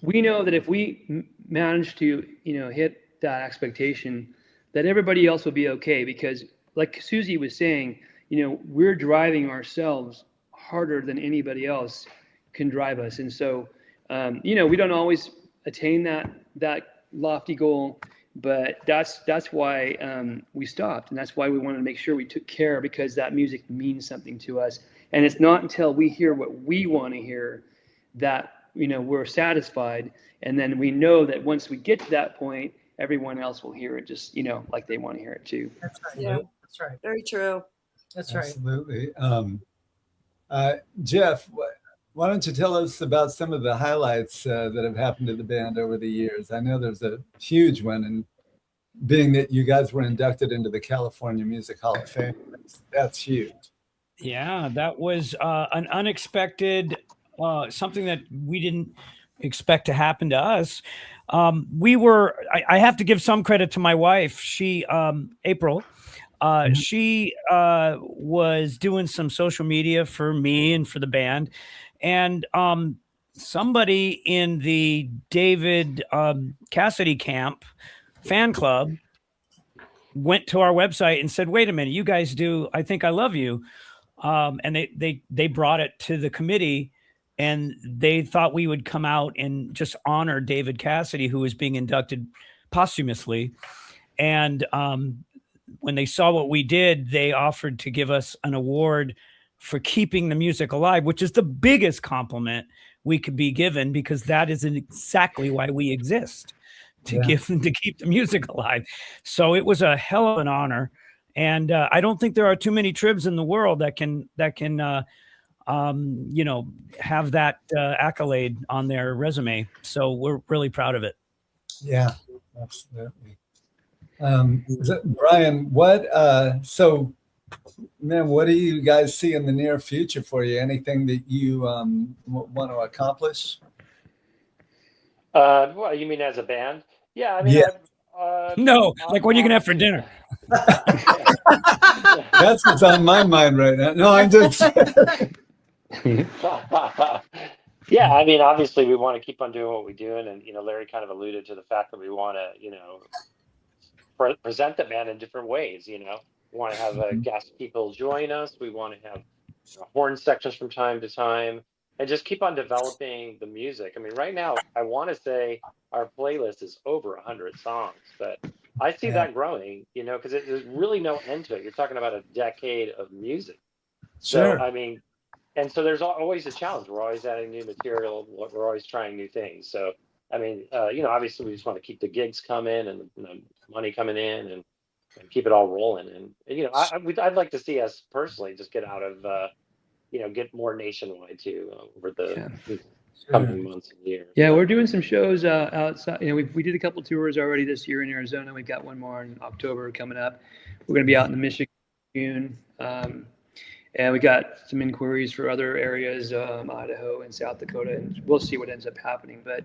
we know that if we manage to, hit that expectation, that everybody else will be okay, because like Susie was saying, we're driving ourselves harder than anybody else can drive us. And so, we don't always attain that lofty goal, but that's why we stopped. And that's why we wanted to make sure we took care, because that music means something to us. And it's not until we hear what we want to hear that, we're satisfied. And then we know that once we get to that point, everyone else will hear it just, like they want to hear it too. That's right. Yeah, That's right. very true. That's right. Absolutely. Jeff, why don't you tell us about some of the highlights that have happened to the band over the years? I know there's a huge one, and being that you guys were inducted into the California Music Hall of Fame, that's huge. Yeah, that was an unexpected, something that we didn't expect to happen to us. I have to give some credit to my wife. She, April, she was doing some social media for me and for the band. And somebody in the David Cassidy camp fan club went to our website and said, wait a minute, you guys do I Think I Love You. And they brought it to the committee, and they thought we would come out and just honor David Cassidy, who was being inducted posthumously. And when they saw what we did, they offered to give us an award for keeping the music alive, which is the biggest compliment we could be given, because that is exactly why we exist, to keep the music alive. So it was a hell of an honor. And I don't think there are too many tribs in the world that can have that accolade on their resume. So we're really proud of it. Yeah, absolutely. Brian, so man, what do you guys see in the near future for you? Anything that you want to accomplish? Well, you mean as a band? Yeah, I mean, Yeah. No, like what are you gonna have for dinner? That's what's on my mind right now. No, I'm just. Yeah, I mean, obviously we want to keep on doing what we're doing, and Larry kind of alluded to the fact that we want to, present the band in different ways. We want to have guest people join us. We want to have horn sections from time to time, and just keep on developing the music. I mean, right now, I want to say our playlist is over 100 songs, but I see that growing, because there's really no end to it. You're talking about a decade of music. Sure. So, I mean, and so there's always a challenge. We're always adding new material. We're always trying new things. So, I mean, obviously we just want to keep the gigs coming and the money coming in and keep it all rolling. And I'd like to see us personally just get out of, get more nationwide too over the coming months and years. Yeah, we're doing some shows outside. We did a couple tours already this year in Arizona. We've got one more in October coming up. We're going to be out in the Michigan in June. And we got some inquiries for other areas, Idaho and South Dakota, and we'll see what ends up happening. But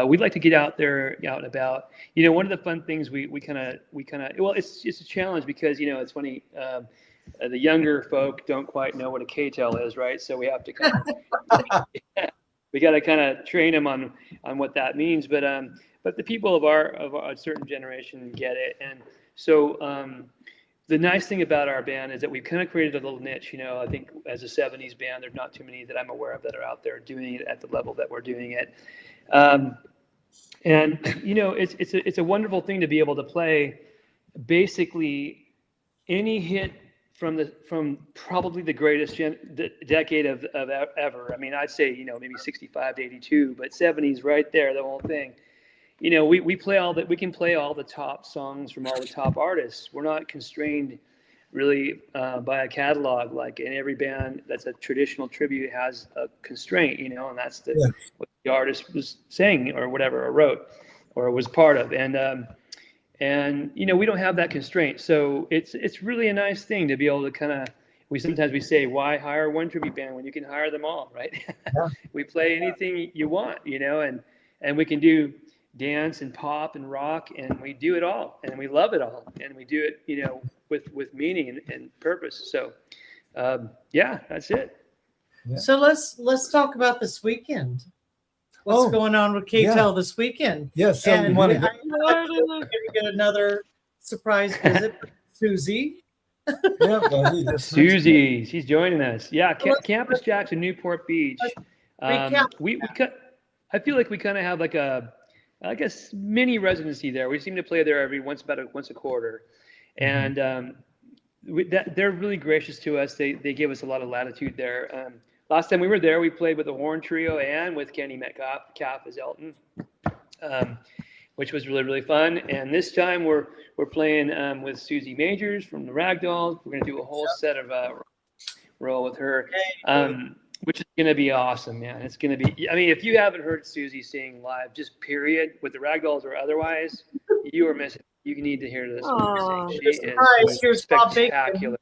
we'd like to get out there, out and about. One of the fun things we kind of well, it's a challenge because it's funny. The younger folk don't quite know what a K-Tel is, right? So we have to kind of we got to kind of train them on what that means. But the people of a certain generation get it, and so. The nice thing about our band is that we've kind of created a little niche. I think as a 70s band, there's not too many that I'm aware of that are out there doing it at the level that we're doing it. And it's a wonderful thing to be able to play basically any hit from probably the greatest decade of ever. I mean, I'd say maybe 65 to 82, but 70s right there, the whole thing. We play we can play all the top songs from all the top artists. We're not constrained really by a catalog, like in every band that's a traditional tribute has a constraint, and that's what the artist was saying or whatever, or wrote or was part of. And we don't have that constraint. So it's really a nice thing to be able to kind of, sometimes we say, why hire one tribute band when you can hire them all, right? Yeah. We play anything you want, and we can do dance and pop and rock, and we do it all, and we love it all, and we do it with meaning and purpose. So that's it. Yeah. So let's talk about this weekend. What's going on with K-Tel this weekend? Yes, so we want to get another surprise visit from Susie. Susie, she's joining us. Yeah, Campus Jack's in Newport Beach. I feel like we kind of have like a mini residency there. We seem to play there once a quarter, and they're really gracious to us. They give us a lot of latitude there. Last time we were there, we played with the horn trio and with Kenny Metcalf as Elton, which was really, really fun. And this time we're playing with Susie Majors from the Ragdolls. We're going to do a whole set of roll with her. Which is going to be awesome, man. It's going to be, I mean, if you haven't heard Susie sing live, just period, with the Ragdolls or otherwise, you are missing. You need to hear this woman sing. She is spectacular.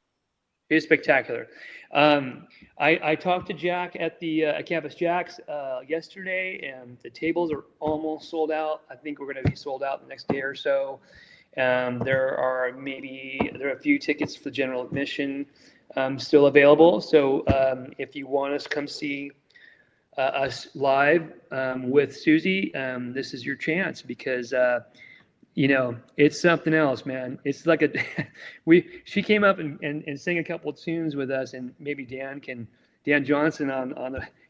She's spectacular. I talked to Jack at the Campus Jack's yesterday, and the tables are almost sold out. I think we're going to be sold out the next day or so. There are a few tickets for general admission still available. So if you want us to come see us live with Susie, this is your chance, because it's something else, man. It's like she came up and sang a couple of tunes with us, and maybe Dan Johnson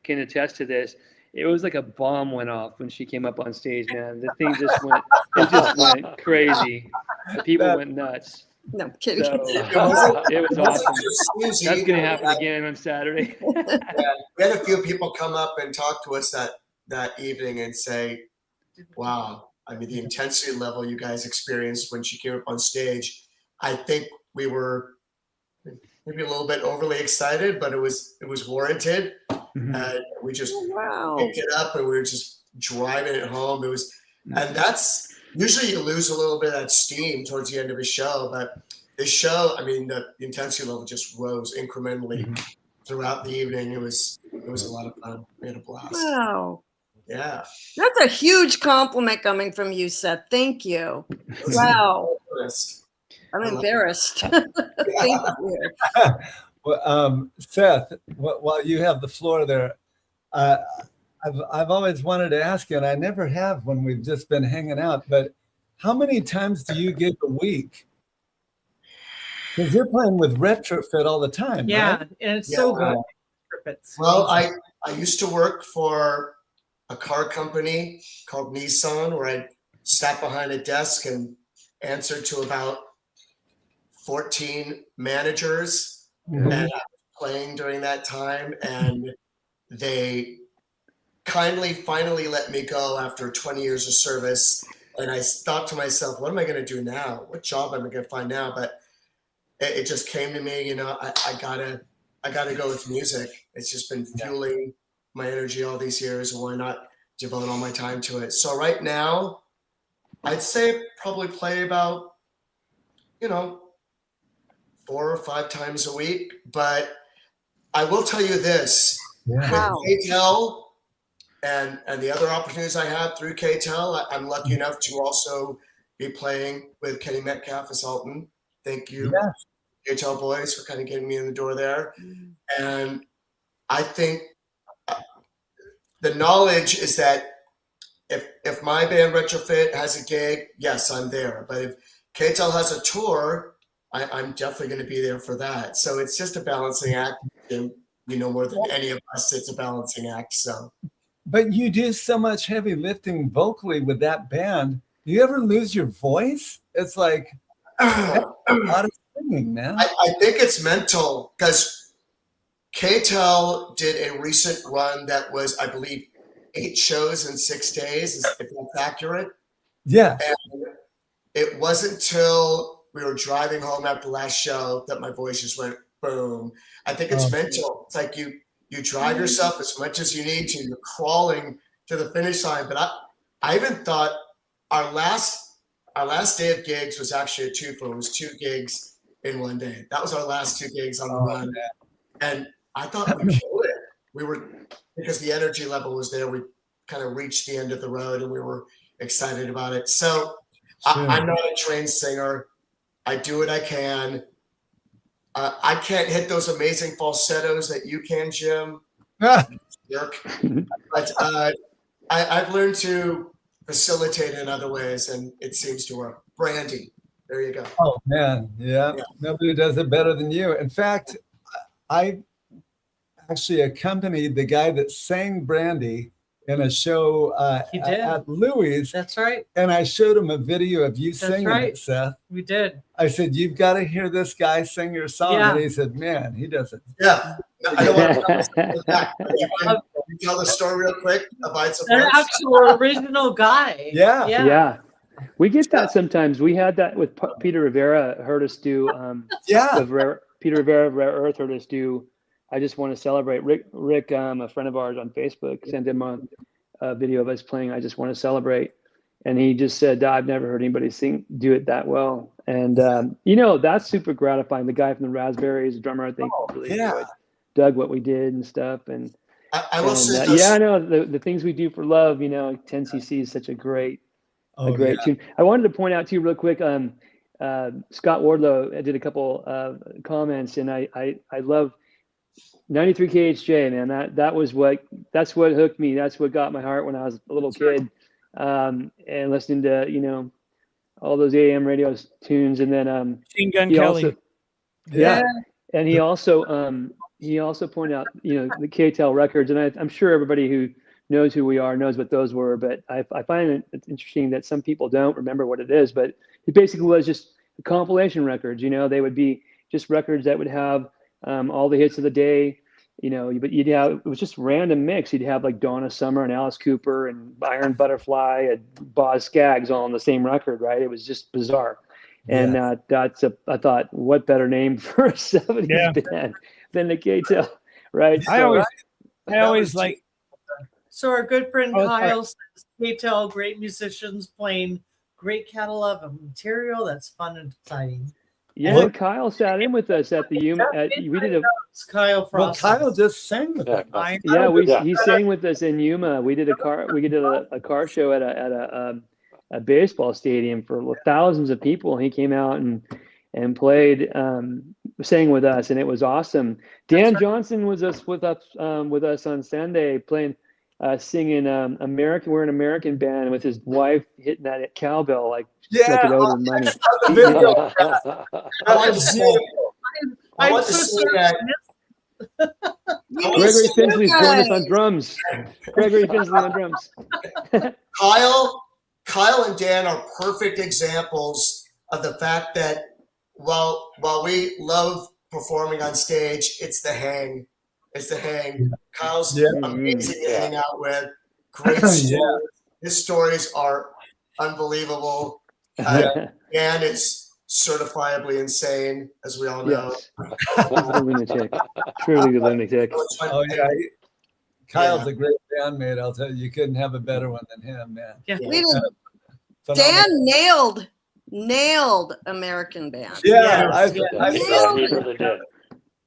can attest to this. It was like a bomb went off when she came up on stage, man. The thing just went crazy. The people went nuts. No, I'm kidding. So, it was awesome. That's going to happen again on Saturday. We had a few people come up and talk to us that evening and say, wow, I mean, the intensity level you guys experienced when she came up on stage, I think we were maybe a little bit overly excited, but it was warranted. Mm-hmm. We just picked it up and we were just driving it home. And that's usually you lose a little bit of that steam towards the end of a show, but this show, I mean, the intensity level just rose incrementally throughout the evening. It was a lot of fun. We had a blast. Wow. Yeah. That's a huge compliment coming from you, Seth. Thank you. Wow. I'm embarrassed. Thank you. Well, Seth, while you have the floor there, I've always wanted to ask you, and I never have when we've just been hanging out, but how many times do you gig a week? Because you're playing with Retrofit all the time, Yeah, right? and it's so good. Well, I used to work for a car company called Nissan, where I sat behind a desk and answered to about 14 managers, and I was playing during that time, and they kindly finally let me go after 20 years of service. And I thought to myself, what am I going to do now? What job am I going to find now? But it just came to me, you know, I gotta go with music. It's just been fueling my energy all these years, and why not devote all my time to it? So right now, I'd say probably play about, you know, 4 or 5 times a week. But I will tell you this, with K-Tel and the other opportunities I have through K-Tel, I'm lucky enough to also be playing with Kenny Metcalf as Alton. Thank you, K-Tel boys, for kind of getting me in the door there. And I think the knowledge is that if my band Retrofit has a gig, yes, I'm there. But if K-Tel has a tour, I'm definitely going to be there for that. So it's just a balancing act. And you know more than any of us, it's a balancing act. So, but you do so much heavy lifting vocally with that band. Do you ever lose your voice? It's like a lot of singing, man. I think it's mental, because K-Tel did a recent run that was, I believe, 8 shows in 6 days, if that's accurate. Yeah. And it wasn't till we were driving home after the last show that my voice just went boom. I think it's mental. It's like you drive yourself as much as you need to. You're crawling to the finish line. But I even thought our last day of gigs was actually a twofer. It was 2 gigs in one day. That was our last 2 gigs on the run. And I thought we killed it. We were, because the energy level was there. We kind of reached the end of the road, and we were excited about it. So I'm not a trained singer. I do what I can. I can't hit those amazing falsettos that you can, Jim. Jerk. But I've learned to facilitate in other ways, and it seems to work. Brandy, there you go. Oh man, yeah. Nobody does it better than you. In fact, I actually accompanied the guy that sang Brandy in a show at Louis. That's right. And I showed him a video of you singing it, Seth. We did. I said, you've got to hear this guy sing your song. And he said, man, he does it. Yeah. I don't want to tell the story back. You tell the story real quick about an actual original guy. Yeah. We get that sometimes. We had that with Peter Rivera, heard us do. Peter Rivera of Rare Earth heard us do I Just Want to Celebrate. Rick, a friend of ours on Facebook, sent him a video of us playing I Just Want to Celebrate. And he just said, I've never heard anybody do it that well. And, that's super gratifying. The guy from the Raspberries, the drummer, I think, really dug what we did and stuff. And I will say I know the things we do for love, 10cc is such a great tune. I wanted to point out to you real quick, Scott Wardlow did a couple comments, and I love 93 KHJ, man. That's what hooked me. That's what got my heart when I was a little kid, and listening to all those AM radio tunes, and then Machine Gun Kelly. And he also pointed out the K-Tel records, and I'm sure everybody who knows who we are knows what those were, but I find it interesting that some people don't remember what it is. But it basically was just compilation records. They would be just records that would have all the hits of the day, but it was just random mix. You'd have like Donna Summer and Alice Cooper and Iron Butterfly and Boz Scaggs all on the same record, right? It was just bizarre. And I thought, what better name for a 70s band than the K-Tel, right? I always like. So our good friend Kyle says K-Tel, great musicians playing great catalog of material that's fun and exciting. Yeah, and Kyle sat in with us at the Yuma. We did a It's Kyle Well, Frost. Kyle just sang with us. he sang with us in Yuma. We did a car show at a baseball stadium for thousands of people. He came out and played, sang with us, and it was awesome. Dan Johnson was with us on Sunday playing, singing American. We're an American band with his wife hitting that cowbell like it owed her money. I want to see that. Gregory Finsley's joined us on drums. Gregory Finsley on drums. Kyle and Dan are perfect examples of the fact that while we love performing on stage, it's the hang. It's the hang. Kyle's amazing to hang out with. Great stories. His stories are unbelievable. Dan is certifiably insane, as we all know. Yes. A lunatic. Truly a lunatic. Oh yeah, Kyle's a great bandmate. I'll tell you, you couldn't have a better one than him, man. Yeah. Dan nailed American Band. Yeah, I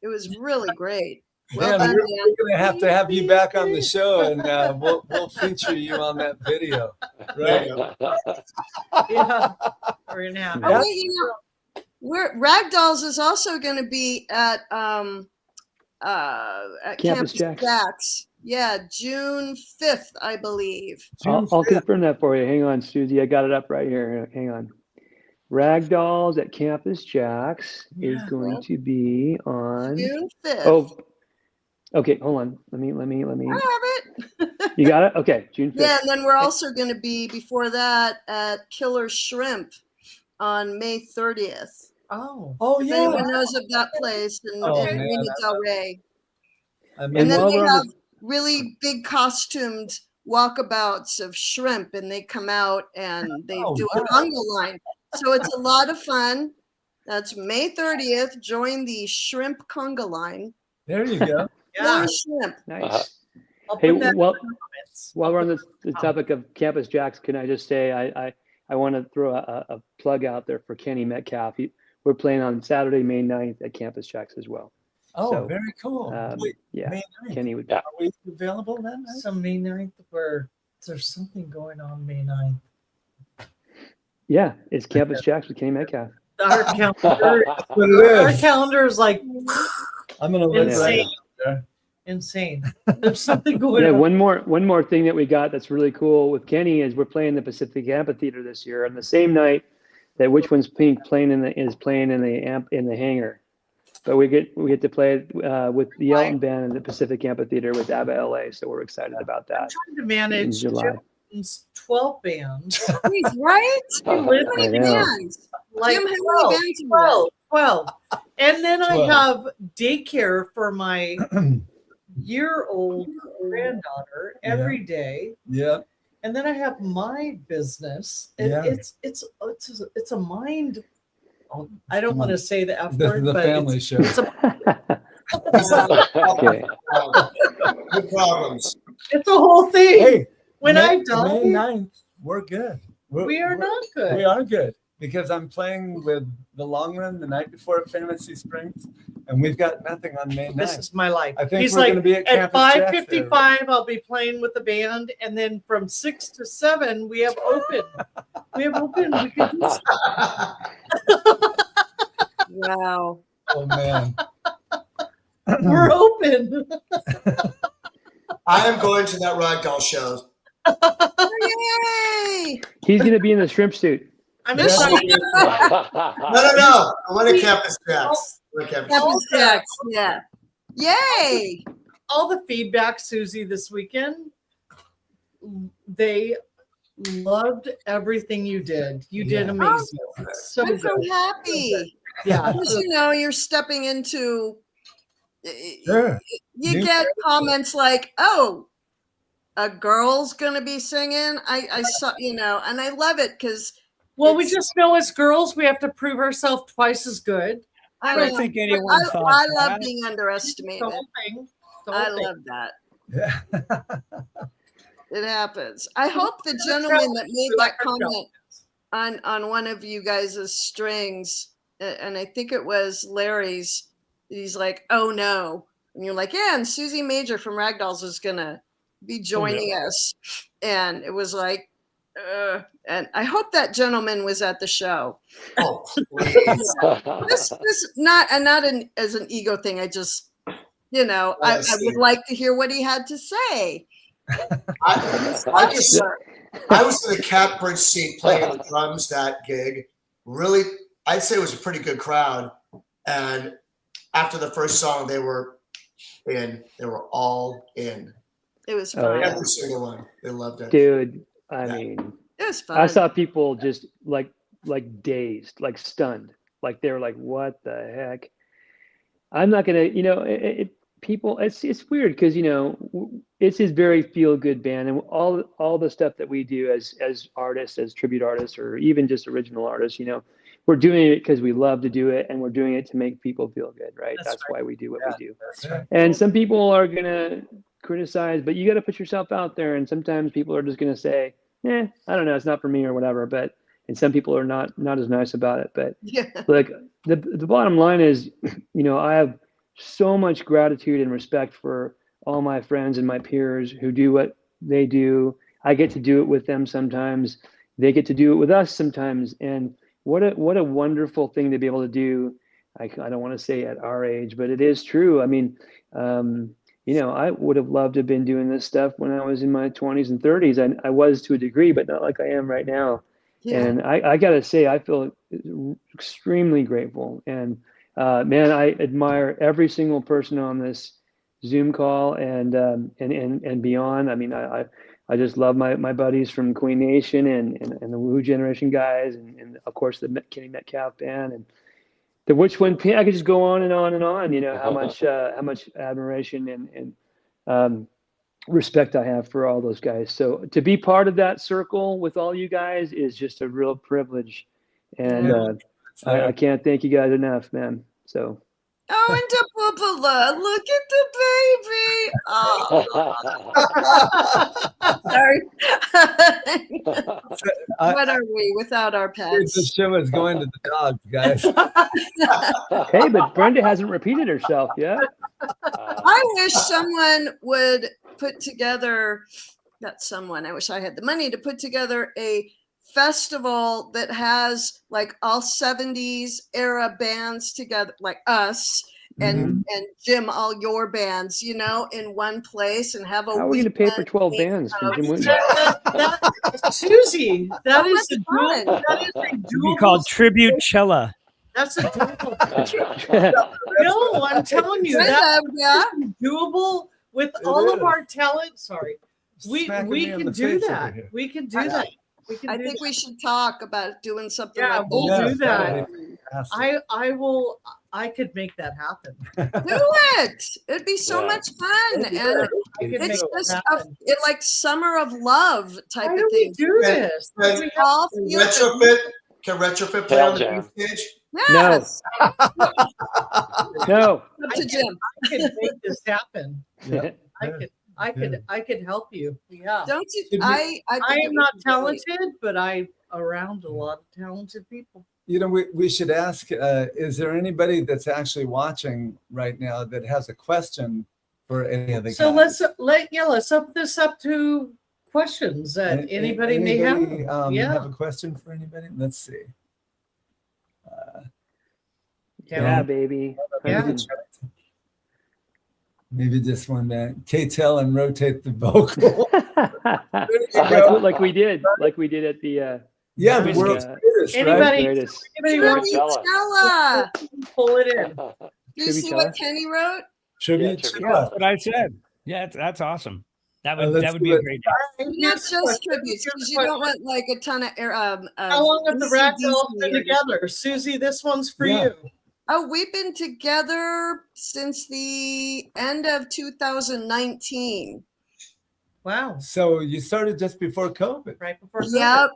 It was really great. Well done, we're going to have you back on the show, and we'll feature you on that video. Right? Yeah, we're gonna have. Oh, Ragdolls is also going to be at Campus Jacks. Yeah, June 5th, I believe. I'll confirm that for you. Hang on, Susie. I got it up right here. Hang on. Ragdolls at Campus Jacks is going to be on June 5th. Oh, okay. Hold on. Let me. I have it. You got it? Okay. June 5th. Yeah, and then we're also going to be before that at Killer Shrimp on May 30th. Oh, if anyone knows of that place in Marina Del Rey. I mean, And then they have really big costumed walkabouts of shrimp, and they come out and they do a conga line. So it's a lot of fun. That's May 30th. Join the shrimp conga line. There you go. Yeah, shrimp. Nice. Hey, while we're on the topic of Campus Jacks, can I just say I want to throw a plug out there for Kenny Metcalf. We're playing on Saturday, May 9th at Campus Jacks as well. Oh, So, very cool. Yeah, May 9th. Kenny would. Are we available then? So May 9th, where there's something going on May 9th. Yeah, it's Campus Jacks with Kenny Metcalf. Our calendar is like I'm gonna look insane. right there. Insane. There's something going Yeah, on. one more thing that we got that's really cool with Kenny is we're playing the Pacific Amphitheater this year on the same night that Which One's Pink playing in the hangar. But we get to play with the Elton Band in the Pacific Amphitheater with ABBA LA, so we're excited about that. I'm trying to manage in July. Jim's 12 bands. He's right. I know. Like Jim, how many bands are you 12. And then 12. I have daycare for my year-old granddaughter every day. Yeah. And then I have my business. Yeah. It's a mind. I don't want to say the F word, The but family it's, show. it's a Okay. No problems. it's a whole thing. Hey, when May, I May die, 9th, we're good. we are not good. We are good because I'm playing with the Long Run the night before at Fantasy Springs, and we've got nothing on May 9th. This is my life. I think He's we're like, going to be at at Campus Jacks there. 5:55, I'll be playing with the band, and then from 6 to 7, we have open. We can do stuff. Wow. Oh man. We're open. I am going to that Ragdoll show. Yay! He's going to be in the shrimp suit. I'm Yeah. excited. No. I want to Campus Jacks. Campus Jacks. Yeah. Yay! All the feedback, Susie, this weekend, they loved everything you did. You did amazing. So I'm so good. happy. Yeah. Because, you're stepping into. Sure. You get comments like, "Oh, a girl's gonna be singing." I saw, and I love it because. Well, we just know as girls, we have to prove ourselves twice as good. I don't think anyone thought I love that. being The underestimated. whole thing. The I whole thing. love that. Yeah. It happens. I hope the gentleman that made that comment. on one of you guys' strings, and I think it was Larry's. He's like, "Oh no," and you're like, "Yeah," and Susie Major from Ragdolls is gonna be joining us, and it was like, and I hope that gentleman was at the show. Oh, please. This not as an ego thing. I just, I would like to hear what he had to say. I was in the catbird seat playing the drums that gig. Really, I'd say it was a pretty good crowd. And after the first song, they were in. They were all in. It was fun. Every single one. They loved it. Dude, I mean, it was fun. I saw people just like dazed, like stunned. Like they were like, what the heck? I'm not gonna, people, it's weird because it's his very feel good band, and all the stuff that we do as artists, as tribute artists, or even just original artists, we're doing it because we love to do it, and we're doing it to make people feel good, right? That's why we do what we do. Right. And some people are gonna criticize, but you got to put yourself out there, and sometimes people are just gonna say, I don't know, it's not for me or whatever. And some people are not as nice about it. But like the bottom line is, I have so much gratitude and respect for all my friends and my peers who do what they do. I get to do it with them sometimes. They get to do it with us sometimes. And what a wonderful thing to be able to do. I don't want to say at our age, but it is true. I mean, I would have loved to have been doing this stuff when I was in my 20s and 30s. I was to a degree, but not like I am right now. Yeah. And I got to say, I feel extremely grateful. And man, I admire every single person on this Zoom call and beyond. I mean, I just love my buddies from Queen Nation and the Woo Generation guys, and of course the Kenny Metcalf band and the Which One. I could just go on and on and on. How much admiration and respect I have for all those guys. So to be part of that circle with all you guys is just a real privilege, and I can't thank you guys enough, man. So. Oh, and to Pupala, look at the baby. Oh, sorry. What are we without our pets? The show is going to the dogs, guys. Hey, but Brenda hasn't repeated herself yet. I wish someone would put together, not someone, I wish I had the money to put together a festival that has like all 70s era bands together, like us and Jim, all your bands, in one place, and have a. How are we going to pay for 12 bands? Susie, that is a doable. Called Tribute Cella. That's a doable. No, I'm telling you, that's doable with all of our talent. Sorry, we can do that. We can do that. I think we should talk about doing something. Yeah, like we'll do that. I will. I could make that happen. Do it. It'd be so much fun, and it's just like summer of love type of thing. Do this. Can retrofit play on the stage? Yes. No. Up to Jim. I could make this happen. Yeah. I could help you. Yeah. Don't you? I am not talented, but I'm around a lot of talented people. We should ask, is there anybody that's actually watching right now that has a question for any of the guys? So let's up this up to questions that anybody may have. Have a question for anybody? Let's see. Yeah, baby. Yeah. Maybe just one man. K-Tel and rotate the vocal. like we did at the the world's greatest, anybody wants Cella. Pull it in. Do you see what Kenny wrote? Tribute Cella. That's what I said. Yeah, that's awesome. That would be a great day. Not just tributes, because you don't want like a ton of how long have the Ragdolls been together? Susie, this one's for you. Oh, we've been together since the end of 2019. Wow. So you started just before COVID. Right before COVID.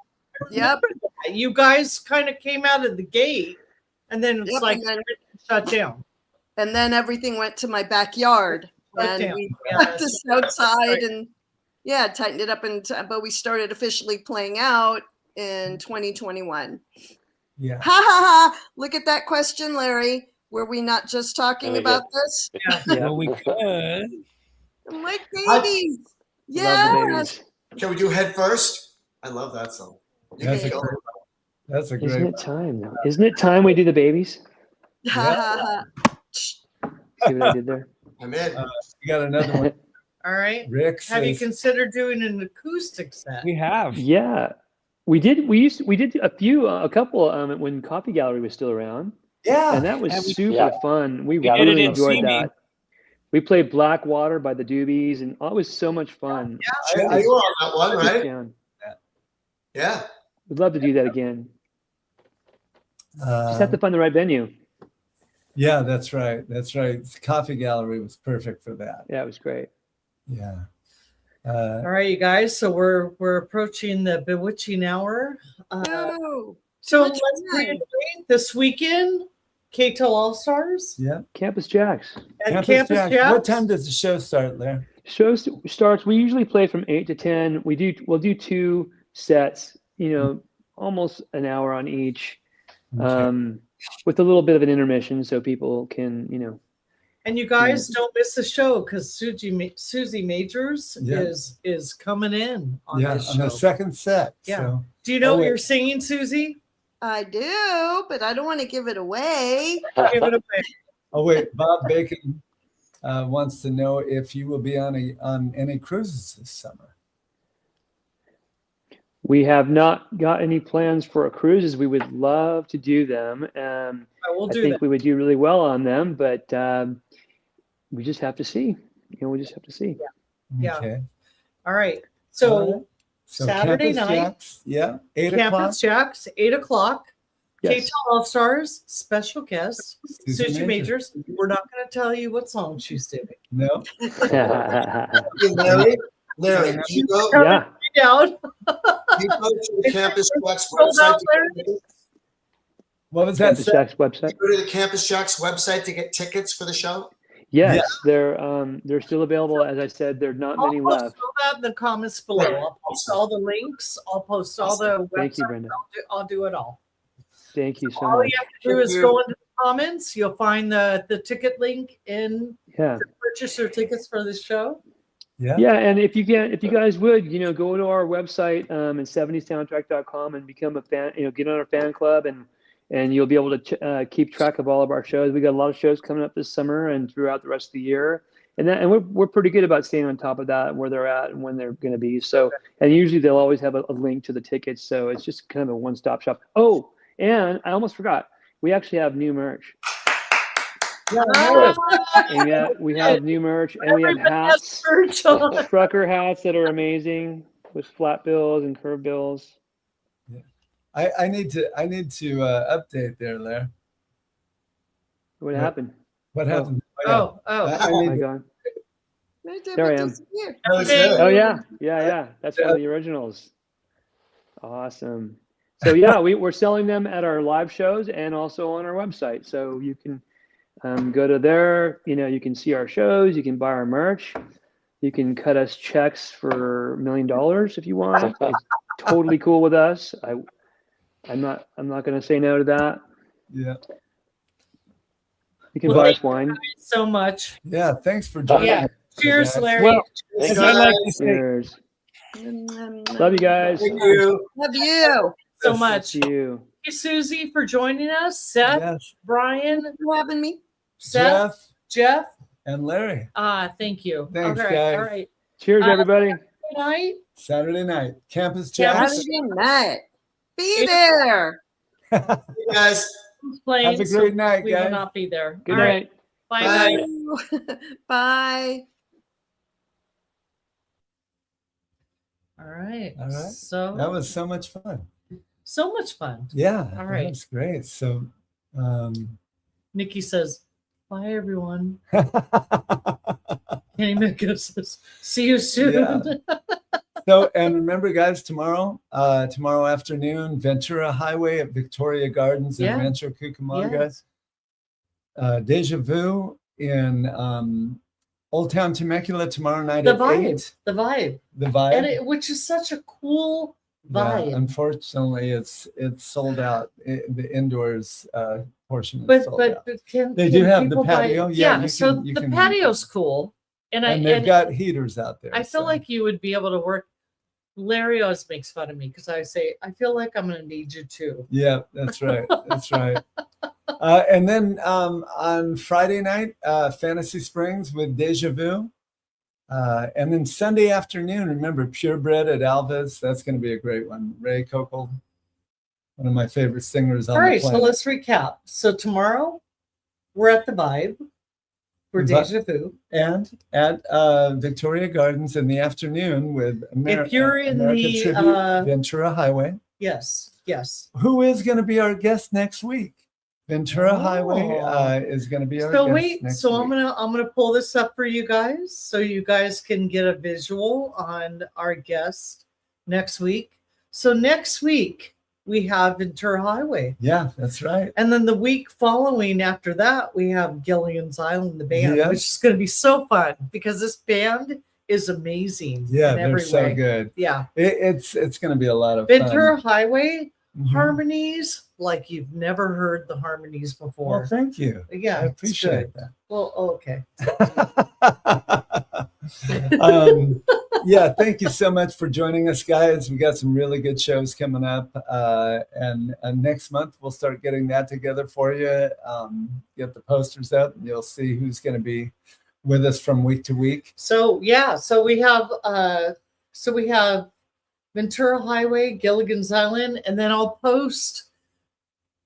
Yep. You guys kind of came out of the gate, and then it's shut down. And then everything went to my backyard. And we practiced outside and tightened it up. But we started officially playing out in 2021? Yeah. Ha ha ha! Look at that question, Larry. Were we not just talking Really about good. this? Yeah. Well, we could. I'm like I- babies. Love the Yes. babies. Can we do Head First? I love that song. You That's can a go. great, that's a Isn't great. it time though? Isn't it time we do the babies? Ha ha ha. See what I did there? I'm in. You got another one. All right. Rick Have you says, considered doing an acoustic set? We have. Yeah, we did. We did a couple when Coffee Gallery was still around, yeah. and that was And we- super Yeah. fun. We Yeah, did it really in enjoyed Simi. that. We played Blackwater by the Doobies, and it was so much fun. You were on that one, right? Yeah, Yeah. we'd love to do that again. Just have Um, to find the right venue. yeah, that's right. That's right. Coffee Gallery was perfect for that. Yeah, it was great. Yeah. All right, you guys. So we're approaching the bewitching hour. No. So What's let's tonight? reiterate this weekend, K-Tel All-Stars Yeah. Campus Jacks. at Campus Jack. Jacks. What time does the show start there? Show starts. We usually play from 8 to 10. We'll do 2 sets. Almost an hour on each. Okay. With a little bit of an intermission so people can, And you guys don't miss the show because Susie Majors Yeah. is coming in on Yeah, this on show. the second set. Yeah. So. Do you know Oh, what wait. you're singing, Susie? I do, but I don't want to give it away. Give it away. Oh wait, Bob Bacon wants to know if you will be on any cruises this summer. we have not got any plans for cruises. We would love to do them. We'll I do think that. we would do really well on them, but we just have to see. We just have to see. Yeah. Okay. All right. All So right. So Saturday Campus night, Jacks, yeah, 8 o'clock. Campus Jacks, 8 o'clock. Yes. K-Tel All-Stars, special guest, Susie Susie Majors. Majors. We're not going to tell you what song she's doing. No. Hey, Larry, do you go, Yeah. Down. do you go to the Campus Jacks Sold website? out, Larry? What was that? Campus Jacks Do website. you go to the Campus Jacks website to get tickets for the show? Yes, they're still available. As I said, there are not many I'll post left. all that in the comments below. I'll post all the links. I'll post all the Thank you, websites. Brenda. I'll do it all. Thank you so All much. you have to do is go into the comments. You'll find the ticket link in Yeah. to purchase your tickets for the show. Yeah. Yeah, and if you guys would, go to our website at 70soundtrack.com and become a fan, get on our fan club and you'll be able to keep track of all of our shows. We got a lot of shows coming up this summer and throughout the rest of the year. And we're pretty good about staying on top of that, where they're at and when they're going to be. So, and usually they'll always have a link to the tickets. So it's just kind of a one-stop shop. Oh, and I almost forgot, we actually have new merch. And yeah, we have new merch and we have hats, Merch on. trucker hats that are amazing with flat bills and curved bills. I need to update there, Larry. What Yeah. happened? What happened? Oh, I Oh need my to- God. There I am. Oh yeah. That's one of the originals. Awesome. So yeah, we're selling them at our live shows and also on our website. So you can go to there. You can see our shows. You can buy our merch. You can cut us checks for $1 million if you want. It's totally cool with us. I'm not going to say no to that. Yeah. You can Well, buy thank us wine. so much. Yeah. Thanks for joining. Yeah. us, Cheers, guys. Larry. Well, Thanks, as I like to guys. say, Cheers. Love you guys. Thank you. Love you. So much. See you. Thank you, Susie, for joining us. Seth, Yes. Brian, Thank you for having me. Seth, Jeff. and Larry. Thank you. Thanks, all right, guys. All right. Cheers, everybody. Good night. Saturday night, Campus Campus- Jacks. Saturday night. Be there. Hey, guys. Playing, Have a great night, we will guys. not be there. Good All right. night. Bye, Bye. guys. Bye. All right. All right. So That was so much fun. so much fun. Yeah. All right. That's great. So, Nikki says, "Bye, everyone." Kenny Mika says, "See you soon." Yeah. So, and remember, guys, tomorrow afternoon, Ventura Highway at Victoria Gardens in Yeah. Rancho Cucamonga. Yes. Deja Vu in Old Town Temecula tomorrow night The at vibe. 8. The vibe. The vibe. And which is such a cool Vibe. Unfortunately, it's sold out. The indoors portion is But sold out. can They can do have the people buy- patio. Yeah, you so can- you the can- patio's cool, and And they've got heaters out there. I feel so. like you would be able to work. Larry always makes fun of me because I say I feel like I'm going to need you too. Yeah, that's right. That's right. And then on Friday night, Fantasy Springs with Deja Vu. And then Sunday afternoon, remember Purebred at Alva's. That's going to be a great one. Ray Kokel, one of my favorite singers on All right, the planet. so let's recap. So tomorrow we're at the Vibe for Deja Vu. And at Victoria Gardens in the afternoon with If you're in American the, Tribute, Ventura Highway. Yes, yes. Who is going to be our guest next week? Ventura Highway is going to be our So guest wait, next so week. I'm gonna pull this up for you guys so you guys can get a visual on our guest next week. So next week we have Ventura Highway. Yeah, that's right. And then the week following after that, we have Gilligan's Island, the band, Yes. which is going to be so fun because this band is amazing. Yeah, in they're every so way. good. Yeah. It's going to be a lot of Ventura fun. Highway, Mhm. harmonies like you've never heard the harmonies before. Well, thank you. Yeah, I it's appreciate good. Well, okay. that. Yeah, thank you so much for joining us, guys. We got some really good shows coming up, and next month we'll start getting that together for you. Get the posters up, and you'll see who's going to be with us from week to week. So yeah, so we have Ventura Highway, Gilligan's Island, and then I'll post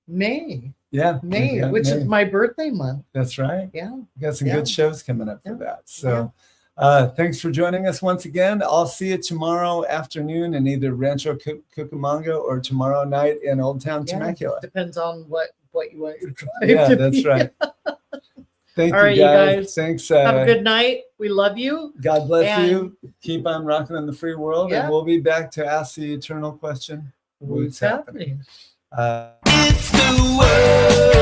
May, Yeah, we've got which May. is my birthday month. That's right. Yeah. We got some Yeah. good shows coming up for Yeah. that. So thanks for joining us once again. I'll see you tomorrow afternoon in either Rancho Cucamonga or tomorrow night in Old Town Yeah, Temecula. depends on what you want your drive Yeah, to that's be. right. Thank All you, right, guys. you guys. Thanks. Have a good night. We love you. God bless And- you. Keep on rocking in the free world. Yeah. And we'll be back to ask the eternal question. What's happening? Uh, It's the world.